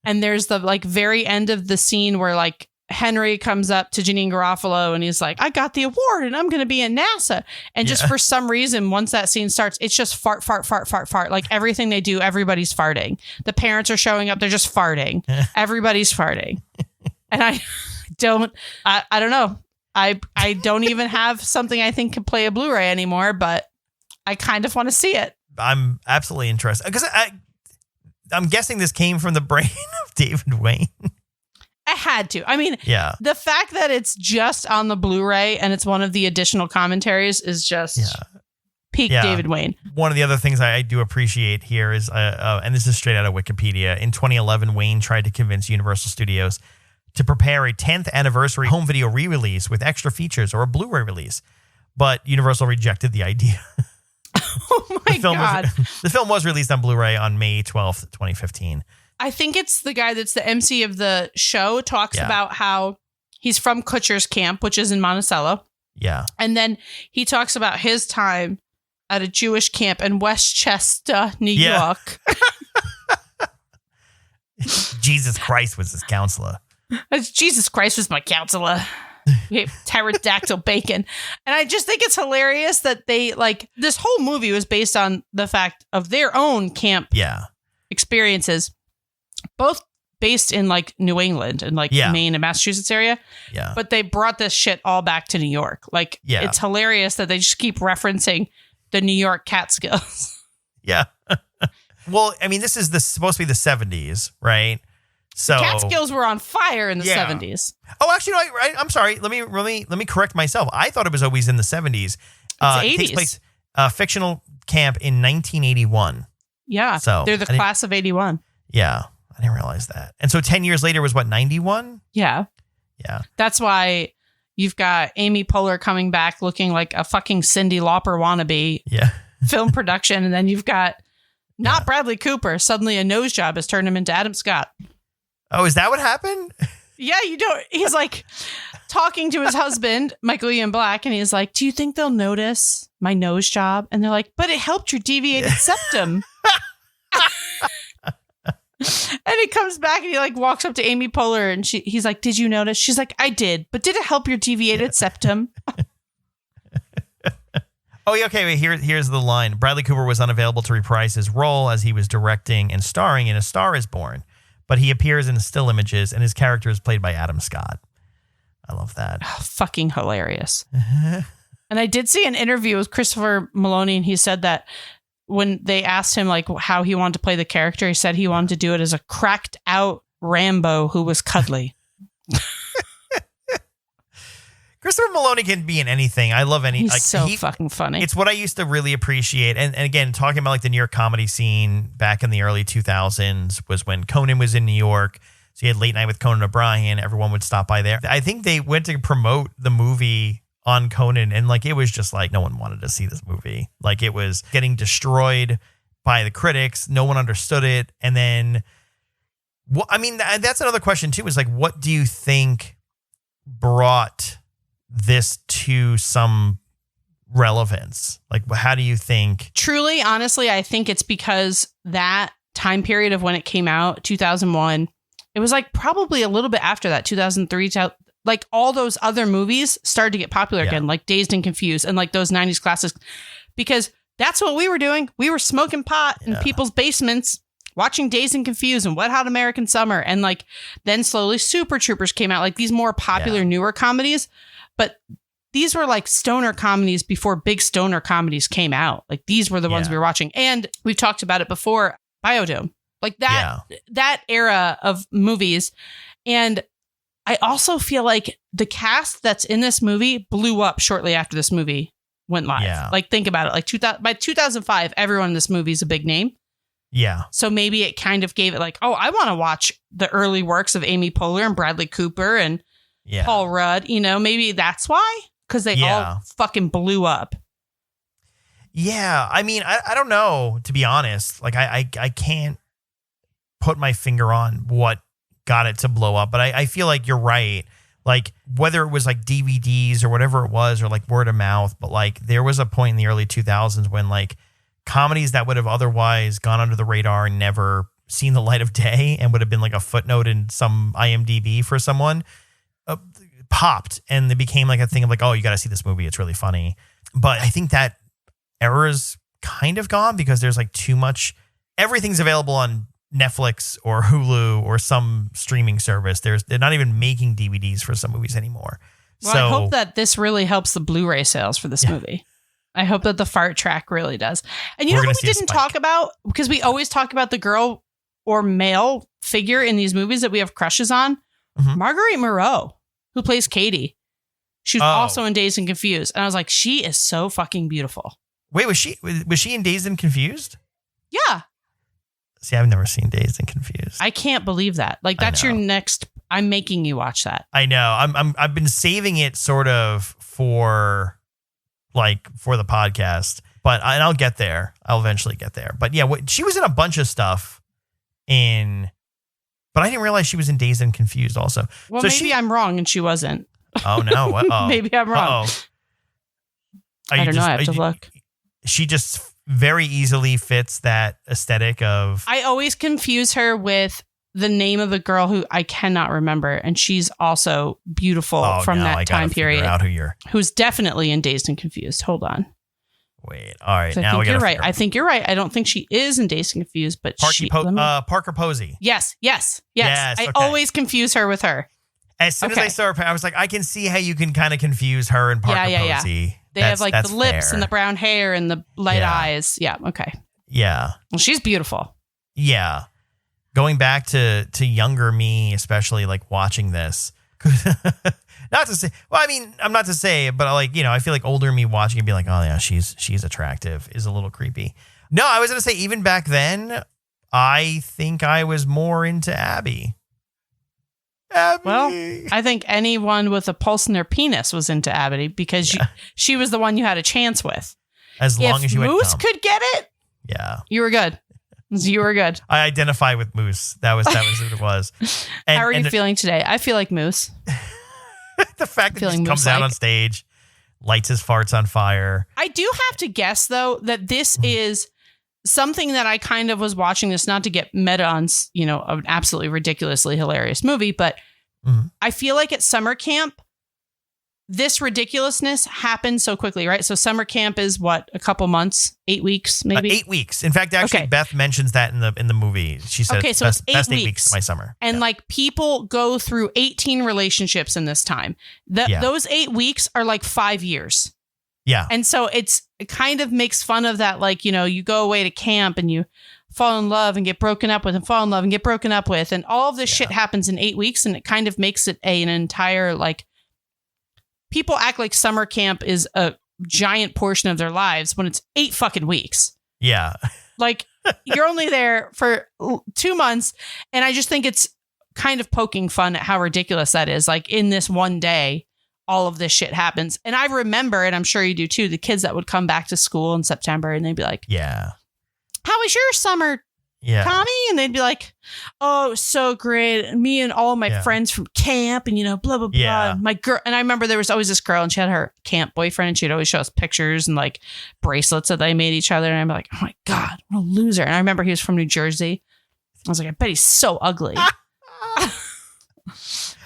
And there's the very end of the scene where Henry comes up to Janine Garofalo and he's like, I got the award and I'm going to be in NASA. And just for some reason, once that scene starts, it's just fart, fart, fart, fart, fart. Like everything they do, everybody's farting. The parents are showing up. They're just farting. Everybody's farting. And I don't know. I don't even have something I think can play a Blu-ray anymore, but I kind of want to see it. I'm absolutely interested because I'm guessing this came from the brain of David Wayne. I had to. I mean, the fact that it's just on the Blu-ray and it's one of the additional commentaries is just peak David Wayne. One of the other things I do appreciate here is, and this is straight out of Wikipedia, in 2011, Wayne tried to convince Universal Studios to prepare a 10th anniversary home video re-release with extra features or a Blu-ray release, but Universal rejected the idea. Oh my God. The film was released on Blu-ray on May 12th, 2015. I think it's the guy that's the MC of the show talks about how he's from Kutcher's Camp, which is in Monticello. Yeah. And then he talks about his time at a Jewish camp in Westchester, New York. Jesus Christ was his counselor. Jesus Christ was my counselor. Pterodactyl bacon. And I just think it's hilarious that they this whole movie was based on the fact of their own camp experiences, both based in New England and Maine and Massachusetts area. Yeah. But they brought this shit all back to New York. It's hilarious that they just keep referencing the New York Catskills. Yeah. Well, I mean, this is supposed to be the 70s, right? So Catskills were on fire in the 70s. Oh, actually, no, I'm sorry. Let me correct myself. I thought it was always in the 70s. It's 80s. It takes place fictional camp in 1981. Yeah. So they're the class of 81. Yeah. I didn't realize that. And so 10 years later was what, 91? Yeah. Yeah. That's why you've got Amy Poehler coming back looking like a fucking Cyndi Lauper wannabe. Yeah. Film production. And then you've got not Bradley Cooper. Suddenly a nose job has turned him into Adam Scott. Oh, is that what happened? Yeah, you don't. He's talking to his husband, Michael Ian Black, and he's like, do you think they'll notice my nose job? And they're like, but it helped your deviated septum. And he comes back and he walks up to Amy Poehler and he's like, did you notice? She's like, I did, but did it help your deviated septum? Oh, yeah, okay. Wait, here's the line. Bradley Cooper was unavailable to reprise his role as he was directing and starring in A Star Is Born, but he appears in still images and his character is played by Adam Scott. I love that. Oh, fucking hilarious. And I did see an interview with Christopher Maloney, and he said that when they asked him how he wanted to play the character, he said he wanted to do it as a cracked out Rambo who was cuddly. Christopher Maloney can be in anything. I love any. He's fucking funny. It's what I used to really appreciate. And again, talking about like the New York comedy scene back in the early 2000s was when Conan was in New York. So you had Late Night with Conan O'Brien. Everyone would stop by there. I think they went to promote the movie on Conan, and like it was just like no one wanted to see this movie. Like it was getting destroyed by the critics. No one understood it. And then, well, I mean, that's another question too, is like, what do you think brought this to some relevance? Like, how do you think? Truly, honestly, I think it's because that time period of when it came out, 2001, it was like probably a little bit after that, 2003, like all those other movies started to get popular again, like Dazed and Confused and like those 90s classics, because that's what we were doing. We were smoking pot in people's basements, watching Dazed and Confused and Wet Hot American Summer. And like, then slowly Super Troopers came out, like these more popular, newer comedies. But these were like stoner comedies before big stoner comedies came out. Like these were the ones we were watching. And we've talked about it before, Biodome, like that era of movies. And I also feel like the cast that's in this movie blew up shortly after this movie went live. Yeah. Like think about it. Like by 2005, everyone in this movie is a big name. Yeah. So maybe it kind of gave it like, oh, I want to watch the early works of Amy Poehler and Bradley Cooper and Paul Rudd. You know, maybe that's why, because they all fucking blew up. Yeah. I mean, I don't know, to be honest. Like I can't put my finger on what got it to blow up, but I feel like you're right. Like whether it was like DVDs or whatever it was, or like word of mouth, but like there was a point in the early 2000s when like comedies that would have otherwise gone under the radar and never seen the light of day and would have been like a footnote in some IMDb for someone popped, and they became like a thing of like, oh, you got to see this movie. It's really funny. But I think that era's kind of gone because there's like too much. Everything's available on Netflix or Hulu or some streaming service. They're not even making DVDs for some movies anymore. Well, so I hope that this really helps the Blu-ray sales for this movie. I hope that the fart track really does. And you know what we didn't talk about? Because we always talk about the girl or male figure in these movies that we have crushes on. Mm-hmm. Marguerite Moreau, who plays Katie. She's also in Dazed and Confused. And I was like, she is so fucking beautiful. Wait, was she in Dazed and Confused? Yeah. See, I've never seen Dazed and Confused. I can't believe that. Like, that's your next. I'm making you watch that. I know. I've been saving it sort of for the podcast, but I'll get there. I'll eventually get there. But yeah, she was in a bunch of stuff but I didn't realize she was in Dazed and Confused also. Well, so maybe I'm wrong and she wasn't. Oh no. Maybe I'm wrong. I don't know. I have to look. She just very easily fits that aesthetic of. I always confuse her with the name of the girl who I cannot remember, and she's also beautiful from that time period. Out who's definitely in Dazed and Confused. Hold on. Wait. All right. So now you're right. I think you're right. I don't think she is in Dazed and Confused, but Parker Posey. Yes. I always confuse her with her. As soon as I saw her, I was like, I can see how you can kind of confuse her and Parker Posey. They have like the lips and the brown hair and the light eyes. Yeah. Okay. Yeah. Well, she's beautiful. Yeah. Going back to younger me, especially like watching this. Not to say, well, I mean, I'm not to say it, but like, you know, I feel like older me watching and be like, oh yeah, she's attractive is a little creepy. No, I was going to say even back then, I think I was more into Abby. Well, I think anyone with a pulse in their penis was into Abby because she was the one you had a chance with. As long as you had Moose could get it, you were good. You were good. I identify with Moose. That was what it was. And, how are you feeling today? I feel like Moose. The fact that he just comes out on stage, lights his farts on fire. I do have to guess, though, that this is something that I kind of was watching this, not to get meta on, you know, an absolutely ridiculously hilarious movie, but I feel like at summer camp, this ridiculousness happened so quickly, right? So summer camp is what, a couple months, 8 weeks, maybe 8 weeks. In fact, actually, Beth mentions that in the movie. She said, "Okay, so best, it's 8 weeks of my summer." And like people go through 18 relationships in this time. Those 8 weeks are like 5 years. Yeah, and so it kind of makes fun of that. Like, you know, you go away to camp and you fall in love and get broken up with, and fall in love and get broken up with, and all of this shit happens in 8 weeks, and it kind of makes it an entire like people act like summer camp is a giant portion of their lives when it's 8 fucking weeks. Yeah. Like, you're only there for 2 months. And I just think it's kind of poking fun at how ridiculous that is. Like, in this one day, all of this shit happens. And I remember, and I'm sure you do too, the kids that would come back to school in September and they'd be like, yeah, how was your summer, Tommy? And they'd be like, oh, it was so great. Me and all my friends from camp and, blah, blah, blah. Yeah. My girl. And I remember there was always this girl and she had her camp boyfriend and she'd always show us pictures and like bracelets that they made each other. And I'm like, oh my God, what a loser. And I remember he was from New Jersey. I was like, I bet he's so ugly.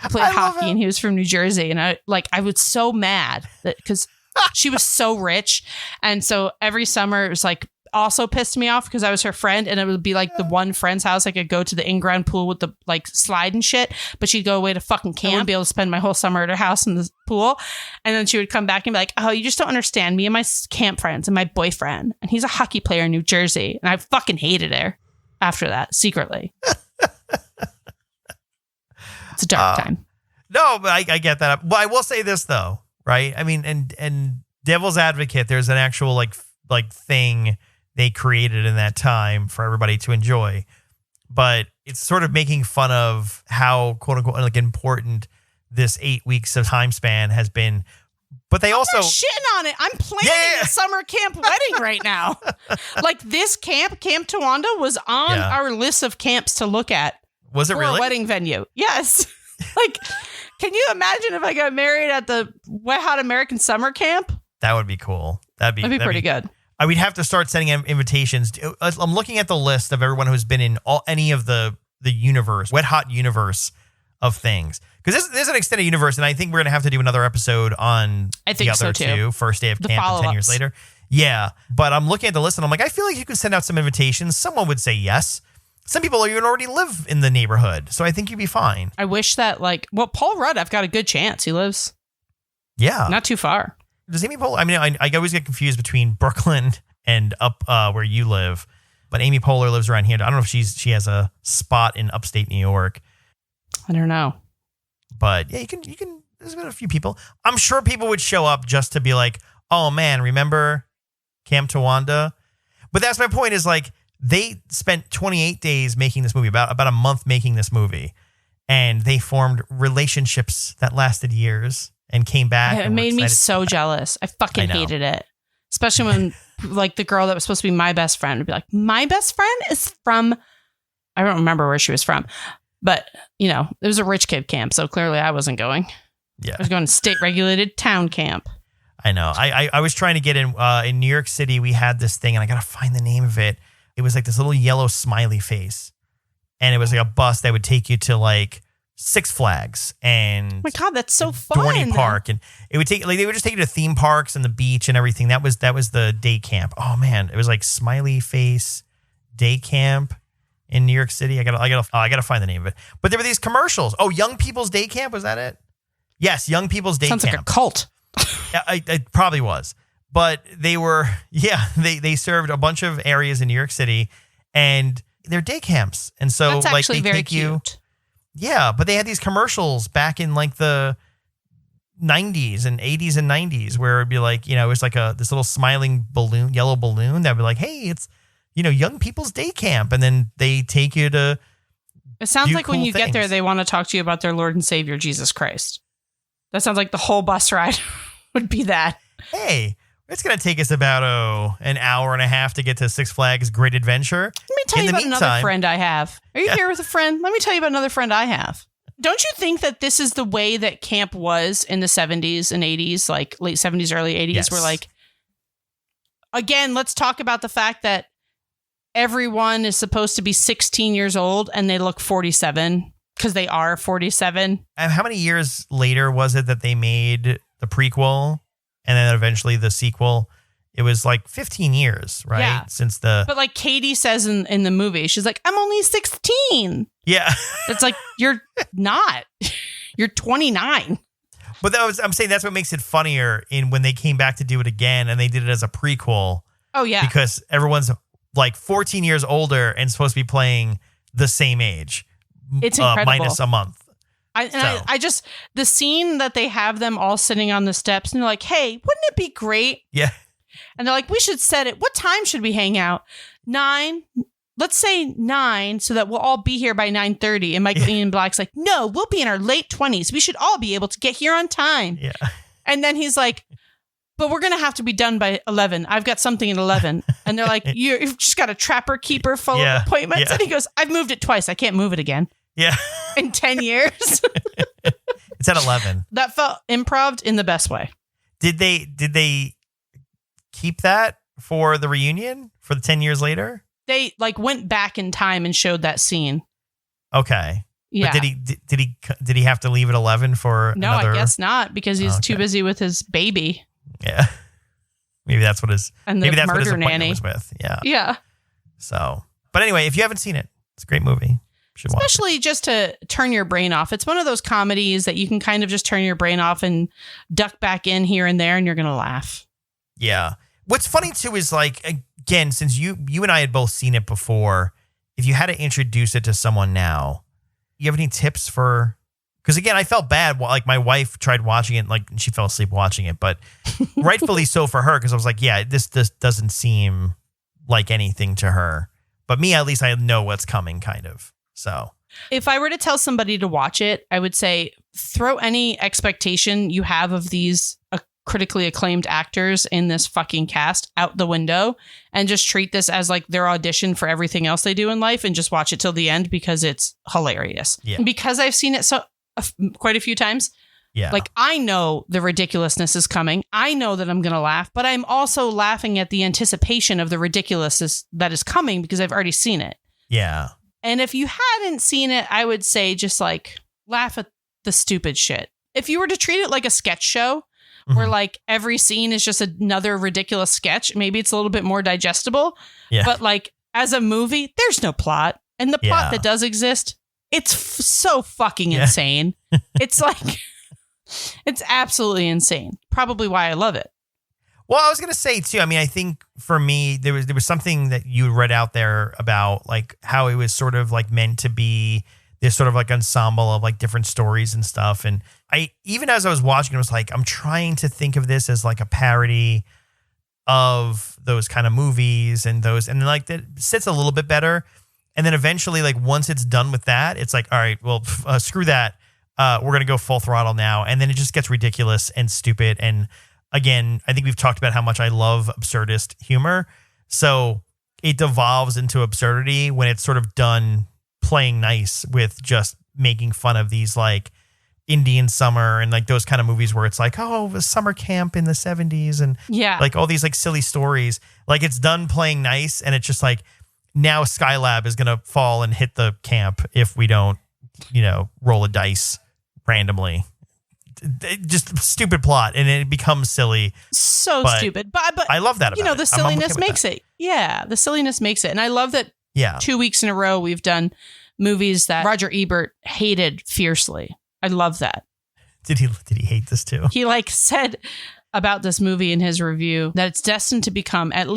I played hockey and he was from New Jersey. And I was so mad that because she was so rich. And so every summer it was like also pissed me off because I was her friend. And it would be like the one friend's house. I could go to the in-ground pool with the like slide and shit. But she'd go away to fucking camp. I wouldn't be able to spend my whole summer at her house in the pool. And then she would come back and be like, oh, you just don't understand me and my camp friends and my boyfriend. And he's a hockey player in New Jersey. And I fucking hated her after that secretly. It's a dark time. No, but I get that. Well, I will say this though, right? I mean, and devil's advocate, there's an actual like thing they created in that time for everybody to enjoy, but it's sort of making fun of how quote unquote like important this 8 weeks of time span has been. But they also shitting on it. I'm planning a summer camp wedding right now. Like this Camp Towanda was on our list of camps to look at. Was it really? A wedding venue. Yes. Like, can you imagine if I got married at the Wet Hot American Summer Camp? That would be cool. That'd be pretty good. We'd have to start sending invitations. I'm looking at the list of everyone who's been in any of the universe, Wet Hot universe of things. Because this is an extended universe, and I think we're going to have to do another episode on the other two, First Day of Camp and 10 years later. Yeah, but I'm looking at the list, and I'm like, I feel like you could send out some invitations. Someone would say yes. Some people even already live in the neighborhood, so I think you'd be fine. I wish that, Paul Rudd, I've got a good chance. He lives not too far. Does Amy Poehler, I mean, I always get confused between Brooklyn and up where you live, but Amy Poehler lives around here. I don't know if she has a spot in upstate New York. I don't know. But yeah, you can, there's been a few people. I'm sure people would show up just to be like, oh man, remember Camp Towanda? But that's my point is like, they spent 28 days making this movie, about a month making this movie, and they formed relationships that lasted years and came back. It made me so jealous. I fucking hated it. Especially when like the girl that was supposed to be my best friend would be like, my best friend is from, I don't remember where she was from, but it was a rich kid camp. So clearly I wasn't going. Yeah. I was going to state regulated town camp. I know. I was trying to get in New York City. We had this thing and I got to find the name of it. It was like this little yellow smiley face. And it was like a bus that would take you to like Six Flags and oh my God, that's so fun. Dorney Park. And it would take they would just take you to theme parks and the beach and everything. That was the day camp. Oh man. It was like smiley face day camp in New York City. I gotta find the name of it. But there were these commercials. Oh, Young People's Day Camp, was that it? Yes, Young People's Day Camp. Sounds like a cult. It probably was. But they were, they served a bunch of areas in New York City and they're day camps. And so that's like actually they very take cute. Yeah, but they had these commercials back in like the 90s and 80s and 90s where it'd be like, it was like this little smiling balloon, yellow balloon that would be like, hey, it's, Young People's Day Camp. And then they take you to it sounds like cool when you get there, they want to talk to you about their Lord and Savior, Jesus Christ. That sounds like the whole bus ride would be that. Hey, it's going to take us about an hour and a half to get to Six Flags Great Adventure. Let me tell you about another friend I have. Are you here with a friend? Let me tell you about another friend I have. Don't you think that this is the way that camp was in the 70s and 80s, like late 70s, early 80s, yes. Where like, again, let's talk about the fact that everyone is supposed to be 16 years old and they look 47 because they are 47. And how many years later was it that they made the prequel? And then eventually the sequel, it was like 15 years, right? Yeah. Since the... But like Katie says in the movie, she's like, I'm only 16. Yeah. It's like, you're not. You're 29. But I'm saying that's what makes it funnier in when they came back to do it again and they did it as a prequel. Oh, yeah. Because everyone's like 14 years older and supposed to be playing the same age. It's incredible. Minus a month. I just, the scene that they have them all sitting on the steps and they're like, hey, wouldn't it be great? Yeah. And they're like, we should set it. What time should we hang out? 9. Let's say 9 so that we'll all be here by 9:30. And Michael Ian Black's like, no, we'll be in our late 20s. We should all be able to get here on time. Yeah. And then he's like, but we're going to have to be done by 11. I've got something at 11. And they're like, you've just got a trapper keeper full of appointments. And he goes, I've moved it twice. I can't move it again. Yeah. In 10 years. It's at 11. That felt improv in the best way. Did they keep that for the reunion for the 10 years later? They like went back in time and showed that scene. Okay. Yeah. But did he have to leave at 11 for No, another? I guess not, because he's too busy with his baby. Yeah. Maybe that's what his and the maybe that's what his murder appointment nanny was with. Yeah. Yeah. So, but anyway, if you haven't seen it, it's a great movie. You should watch it. Especially just to turn your brain off. It's one of those comedies that you can kind of just turn your brain off and duck back in here and there, and you're going to laugh. Yeah. What's funny too is like, again, since you and I had both seen it before, if you had to introduce it to someone now, you have any tips for? Because again, I felt bad. Like my wife tried watching it, like she fell asleep watching it, but rightfully so for her, because I was like, yeah, this doesn't seem like anything to her. But me, at least I know what's coming, kind of. So if I were to tell somebody to watch it, I would say throw any expectation you have of these critically acclaimed actors in this fucking cast out the window and just treat this as like their audition for everything else they do in life and just watch it till the end because it's hilarious. Yeah. And because I've seen it quite a few times. Yeah. Like I know the ridiculousness is coming. I know that I'm going to laugh, but I'm also laughing at the anticipation of the ridiculousness that is coming because I've already seen it. Yeah. And if you hadn't seen it, I would say just like laugh at the stupid shit. If you were to treat it like a sketch show where like every scene is just another ridiculous sketch, maybe it's a little bit more digestible. Yeah. But like as a movie, there's no plot. And the plot that does exist, it's so fucking insane. It's like, it's absolutely insane. Probably why I love it. Well, I was going to say too, I mean, I think for me, there was something that you read out there about like how it was sort of like meant to be this sort of like ensemble of like different stories and stuff. And even as I was watching, it was like, I'm trying to think of this as like a parody of those kind of movies and then like that sits a little bit better. And then eventually, like once it's done with that, it's like, all right, well, screw that. We're going to go full throttle now. And then it just gets ridiculous and stupid. And again, I think we've talked about how much I love absurdist humor. So it devolves into absurdity when it's sort of done playing nice with just making fun of these like Indian summer and like those kind of movies where it's like, oh, a summer camp in the 70s and like all these like silly stories. Like it's done playing nice and it's just like now Skylab is going to fall and hit the camp if we don't, roll a dice randomly. Just stupid plot and it becomes silly. So stupid. But I love that about it. The silliness makes it. Yeah, the silliness makes it. And I love that 2 weeks in a row we've done movies that Roger Ebert hated fiercely. I love that. Did he hate this too? He like said about this movie in his review that it's destined to become at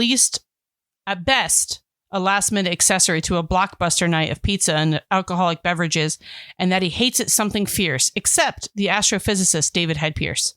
best a last-minute accessory to a blockbuster night of pizza and alcoholic beverages, and that he hates it something fierce, except the astrophysicist David Hyde Pierce.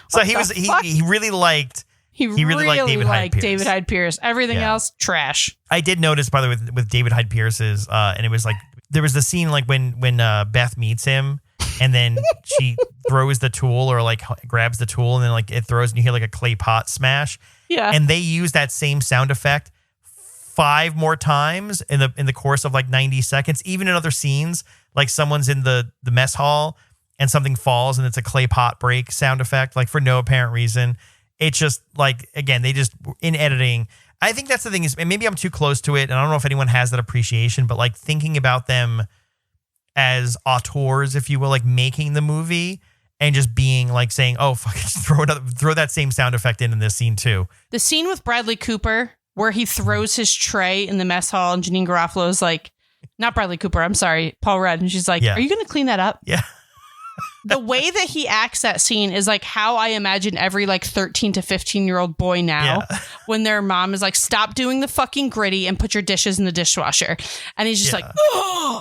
So he really liked David Hyde Pierce. Everything else, trash. I did notice, by the way, with David Hyde Pierce's, and it was like there was the scene like when Beth meets him, and then she throws the tool or like grabs the tool, and then like it throws, and you hear like a clay pot smash. Yeah, and they use that same sound effect 5 more times in the course of like 90 seconds. Even in other scenes, like someone's in the mess hall and something falls, and it's a clay pot break sound effect, like for no apparent reason. It's just like, again, they just, in editing, I think that's the thing is, and maybe I'm too close to it, and I don't know if anyone has that appreciation, but like thinking about them as auteurs, if you will, like making the movie and just being like saying, oh, fuck, just throw that same sound effect in this scene too. The scene with Bradley Cooper where he throws his tray in the mess hall and Janine Garofalo is like, not Bradley Cooper, I'm sorry, Paul Rudd. And she's like, are you going to clean that up? Yeah. The way that he acts that scene is like how I imagine every like 13 to 15-year-old boy now when their mom is like, stop doing the fucking gritty and put your dishes in the dishwasher. And he's just like, oh,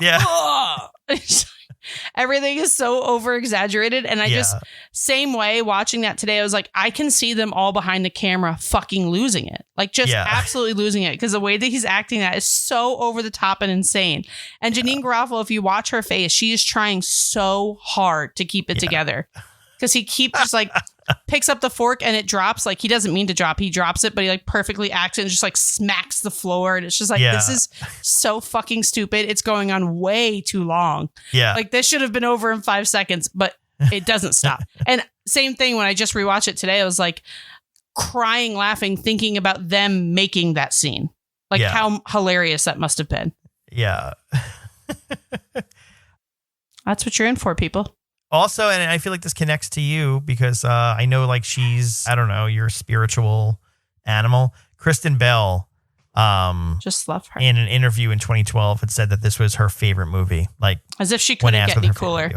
Everything is so over exaggerated. And I just, same way watching that today, I was like, I can see them all behind the camera fucking losing it. Like just absolutely losing it. Because the way that he's acting that is so over the top and insane. And Janine Garofalo, if you watch her face, she is trying so hard to keep it together. Because he keeps just like picks up the fork and it drops. Like he doesn't mean to drop. He drops it, but he like perfectly acts it and just like smacks the floor. And it's just like, this is so fucking stupid. It's going on way too long. Yeah. Like this should have been over in 5 seconds, but it doesn't stop. And same thing when I just rewatched it today, I was like crying, laughing, thinking about them making that scene. Like how hilarious that must have been. Yeah. That's what you're in for, people. Also, and I feel like this connects to you because I know like she's, I don't know, your spiritual animal. Kristen Bell. Just love her. In an interview in 2012 had said that this was her favorite movie. Like as if she couldn't get any cooler.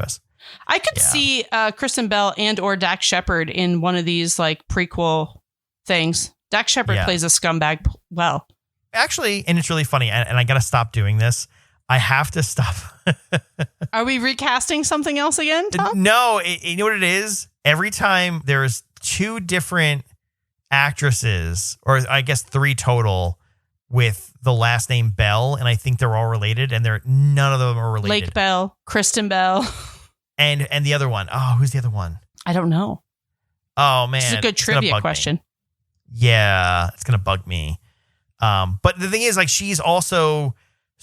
I could Yeah. see Kristen Bell and or Dax Shepard in one of these like prequel things. Dax Shepard plays a scumbag well. Actually, and it's really funny, and I got to stop doing this. I have to stop. Are we recasting something else again, Tom? No, you know what it is? Every time there's 2 different actresses, or I guess 3 total, with the last name Bell, and I think they're all related, and none of them are related. Lake Bell, Kristen Bell. And the other one. Oh, who's the other one? I don't know. Oh, man. It's a good trivia question. Yeah, it's going to bug me. But the thing is, like, she's also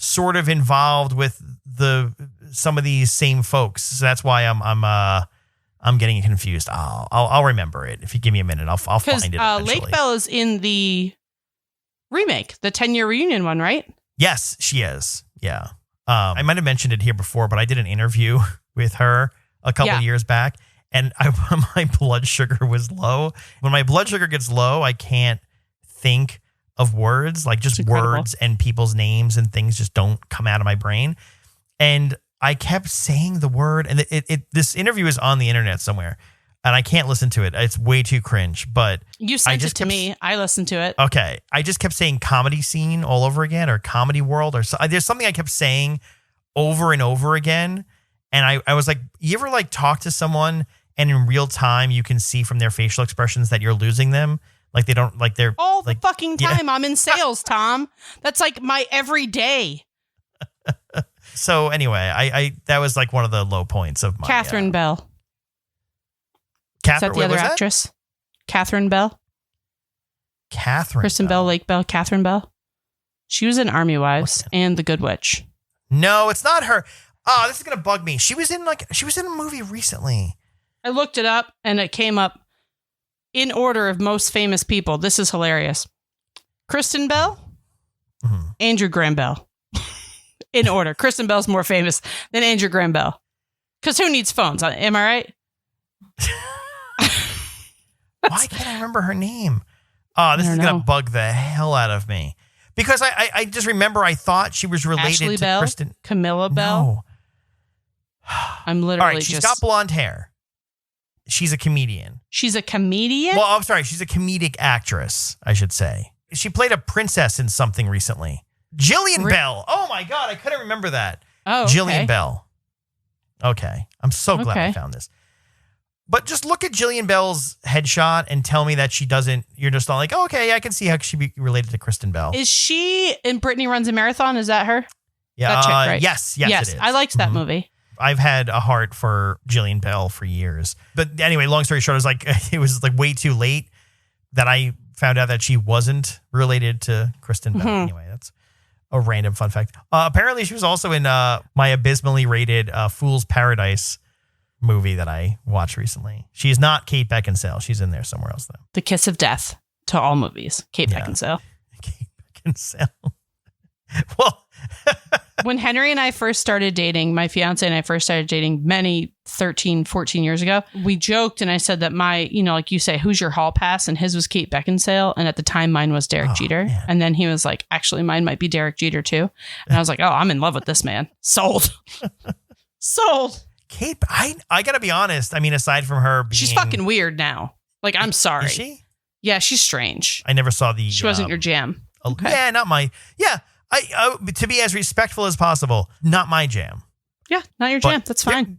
sort of involved with some of these same folks. So that's why I'm getting confused. I'll remember it. If you give me a minute, I'll find it eventually. Lake Bell is in the remake, the 10-year reunion one, right? Yes, she is. Yeah. I might have mentioned it here before, but I did an interview with her a couple of years back, and my blood sugar was low. When my blood sugar gets low, I can't think of words, like just words and people's names and things just don't come out of my brain. And I kept saying the word, and this interview is on the internet somewhere, and I can't listen to it. It's way too cringe, but you sent it to me. I listened to it. Okay. I just kept saying comedy scene all over again, or comedy world, or there's something I kept saying over and over again. And I was like, you ever like talk to someone and in real time you can see from their facial expressions that you're losing them? Like they don't like they're all like, the fucking time. I'm in sales, Tom. That's like my everyday. So anyway, I that was like one of the low points of my Catherine Bell. Catherine, is that the other actress? Catherine Bell. Kristen Bell, Lake Bell, Catherine Bell. She was in Army Wives and The Good Witch. No, it's not her. Oh, this is gonna bug me. She was in a movie recently. I looked it up and it came up in order of most famous people. This is hilarious. Kristen Bell, Andrew Graham Bell. In order. Kristen Bell's more famous than Andrew Graham Bell. Because who needs phones? Am I right? Why can't I remember her name? Oh, this is going to bug the hell out of me. Because I just remember I thought she was related Ashley to Bell? Kristen. Camilla Bell? No. I'm literally All right, she's got blonde hair. She's a comedian. She's a comedian? Well, I'm sorry. She's a comedic actress, I should say. She played a princess in something recently. Jillian Bell. Oh, my God. I couldn't remember that. Oh, okay. Jillian Bell. Okay. I'm so glad I found this. But just look at Jillian Bell's headshot and tell me that she doesn't. You're just all like, oh, okay, I can see how she'd be related to Kristen Bell. Is she in Brittany Runs a Marathon? Is that her? Yeah. That chick, right? Yes, it is. I liked that movie. I've had a heart for Jillian Bell for years. But anyway, long story short, it was like way too late that I found out that she wasn't related to Kristen Bell. Anyway, that's a random fun fact. Apparently, she was also in my abysmally rated Fool's Paradise movie that I watched recently. She's not Kate Beckinsale. She's in there somewhere else, though. The Kiss of Death to all movies. Kate Beckinsale. Kate Beckinsale. Well, when Henry and I first started dating, my fiance and I first started dating many 13, 14 years ago, we joked and I said that my, like you say, who's your hall pass? And his was Kate Beckinsale. And at the time mine was Derek Jeter. Man. And then he was like, actually mine might be Derek Jeter too. And I was like, oh, I'm in love with this man. Sold. Sold. Kate, I gotta be honest. I mean, aside from her being... She's fucking weird now. Like, I'm sorry. Is she? Yeah, she's strange. I never saw She wasn't your jam. Okay. Yeah, not my... Yeah. To be as respectful as possible, not my jam. Yeah, not your jam. That's fine.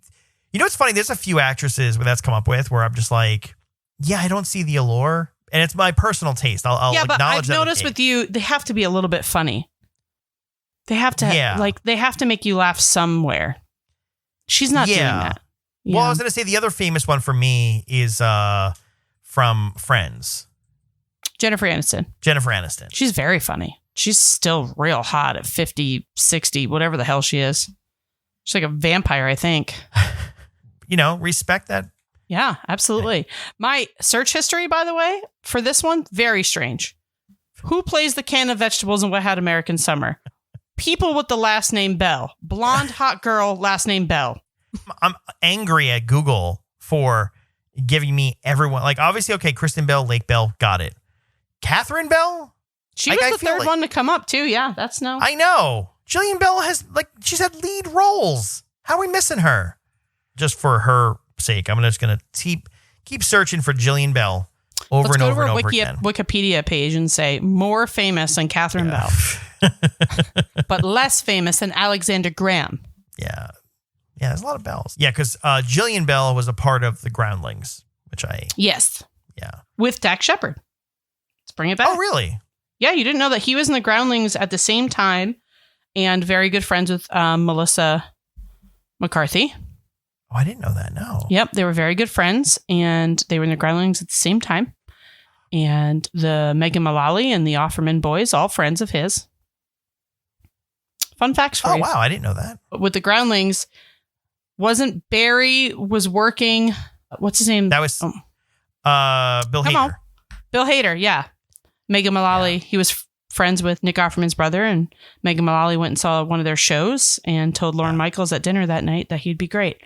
You know what's funny? There's a few actresses where that's come up with where I'm just like, yeah, I don't see the allure. And it's my personal taste. I'll yeah, but acknowledge I've that. noticed with you, they have to be a little bit funny. They have to, they have to make you laugh somewhere. She's not doing that. Well, I was going to say the other famous one for me is from Friends. Jennifer Aniston. She's very funny. She's still real hot at 50, 60, whatever the hell she is. She's like a vampire, I think. Respect that. Yeah, absolutely. My search history, by the way, for this one, very strange. Who plays the can of vegetables in Wet Hot American Summer? People with the last name Bell. Blonde, hot girl, last name Bell. I'm angry at Google for giving me everyone. Like, obviously, okay, Kristen Bell, Lake Bell, got it. Catherine Bell? She was the third one to come up, too. Yeah, that's no. I know. Jillian Bell she's had lead roles. How are we missing her? Just for her sake, I'm just going to keep searching for Jillian Bell over and over again. Wikipedia page and say more famous than Catherine Bell, but less famous than Alexander Graham. Yeah, there's a lot of Bells. Yeah, because Jillian Bell was a part of the Groundlings, with Dax Shepard. Let's bring it back. Oh, really? Yeah, you didn't know that he was in the Groundlings at the same time, and very good friends with Melissa McCarthy. Oh, I didn't know that. No. Yep, they were very good friends, and they were in the Groundlings at the same time. And the Megan Mullally and the Offerman boys, all friends of his. Fun facts for you. Oh, wow, I didn't know that. With the Groundlings, wasn't Barry was working? What's his name? That was Bill Hader. Bill Hader, yeah. Megan Mullally, he was friends with Nick Offerman's brother, and Megan Mullally went and saw one of their shows and told Lorne Michaels at dinner that night that he'd be great.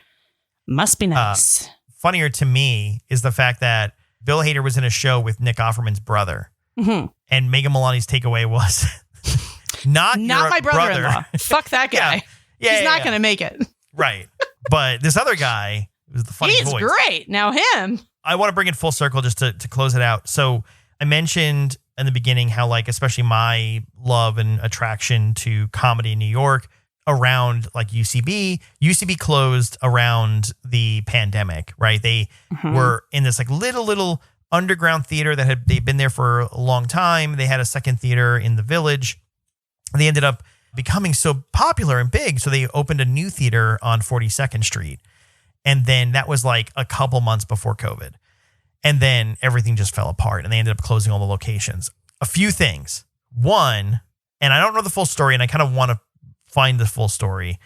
Must be nice. Funnier to me is the fact that Bill Hader was in a show with Nick Offerman's brother, and Megan Mullally's takeaway was not my brother-in-law. Fuck that guy. He's not going to make it. Right. But this other guy was the funny voice. He's great. Now him. I want to bring it full circle just to close it out. So I mentioned in the beginning how, like, especially my love and attraction to comedy in New York around like UCB closed around the pandemic, right? They were in this like little underground theater that they'd been there for a long time. They had a second theater in the Village. They ended up becoming so popular and big. So they opened a new theater on 42nd Street. And then that was like a couple months before COVID. And then everything just fell apart and they ended up closing all the locations. A few things. One, and I don't know the full story and I kind of want to find the full story,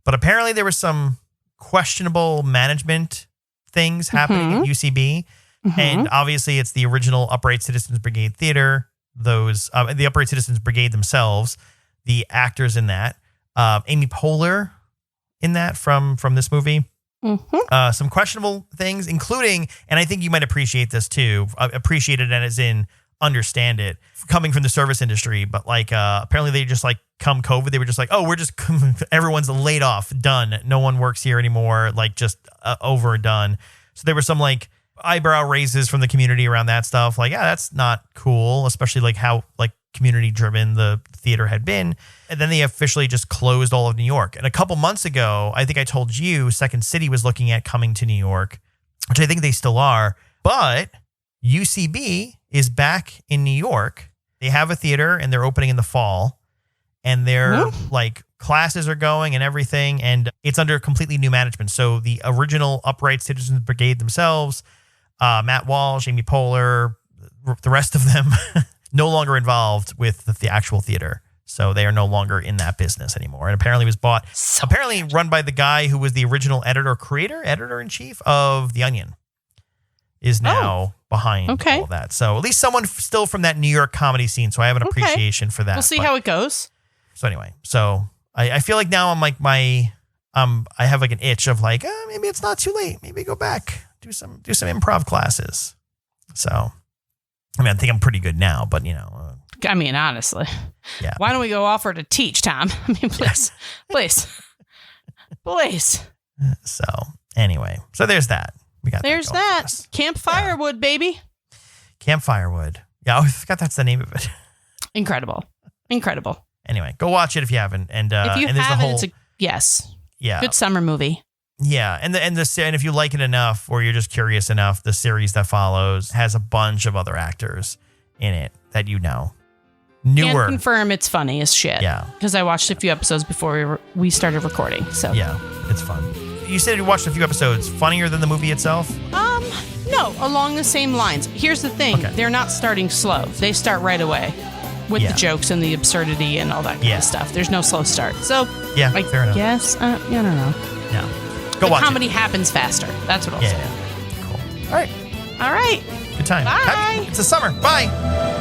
but apparently there was some questionable management things happening at UCB. And obviously it's the original Upright Citizens Brigade Theater. Those, the Upright Citizens Brigade themselves, the actors in that, Amy Poehler in that from this movie. Some questionable things, including, and I think you might appreciate this too, appreciate it as in understand it, coming from the service industry, but like apparently they just like come COVID, they were just like, oh, we're just, everyone's laid off, done. No one works here anymore, like just over and done. So there were some like eyebrow raises from the community around that stuff. Like, yeah, that's not cool, especially like how like community driven the theater had been. And then they officially just closed all of New York. And a couple months ago, I think I told you Second City was looking at coming to New York, which I think they still are. But UCB is back in New York. They have a theater and they're opening in the fall. And their like classes are going and everything. And it's under completely new management. So the original Upright Citizens Brigade themselves, Matt Walsh, Amy Poehler, the rest of them, no longer involved with the actual theater. So they are no longer in that business anymore. And apparently was bought, apparently run by the guy who was the original editor-in-chief of The Onion, is now behind all of that. So at least someone still from that New York comedy scene. So I have an appreciation for that. We'll see how it goes. So anyway, so I feel like now I'm like I have like an itch of like, maybe it's not too late. Maybe go back, do some improv classes. So, I mean, I think I'm pretty good now, but you know. I mean, honestly. Yeah. Why don't we go offer to teach, Tom? I mean, please. Please. So, anyway. So, there's that. There's that. Camp Firewood, baby. Camp Firewood. Yeah, I forgot that's the name of it. Incredible. Anyway, go watch it if you haven't. And if you and there's haven't, the whole, yes. Yeah. Good summer movie. Yeah, and if you like it enough, or you're just curious enough, the series that follows has a bunch of other actors in it that you know. Newer. Can confirm it's funny as shit. Yeah, because I watched a few episodes before we started recording. So yeah, it's fun. You said you watched a few episodes. Funnier than the movie itself? No, along the same lines. Here's the thing: they're not starting slow. They start right away with the jokes and the absurdity and all that kind of stuff. There's no slow start. So yeah, fair enough. Yes, I don't know. Yeah. Go the watch comedy it. happens faster. That's what I'll say. Yeah. Cool. All right. All right. Good time. Bye. It's the summer. Bye.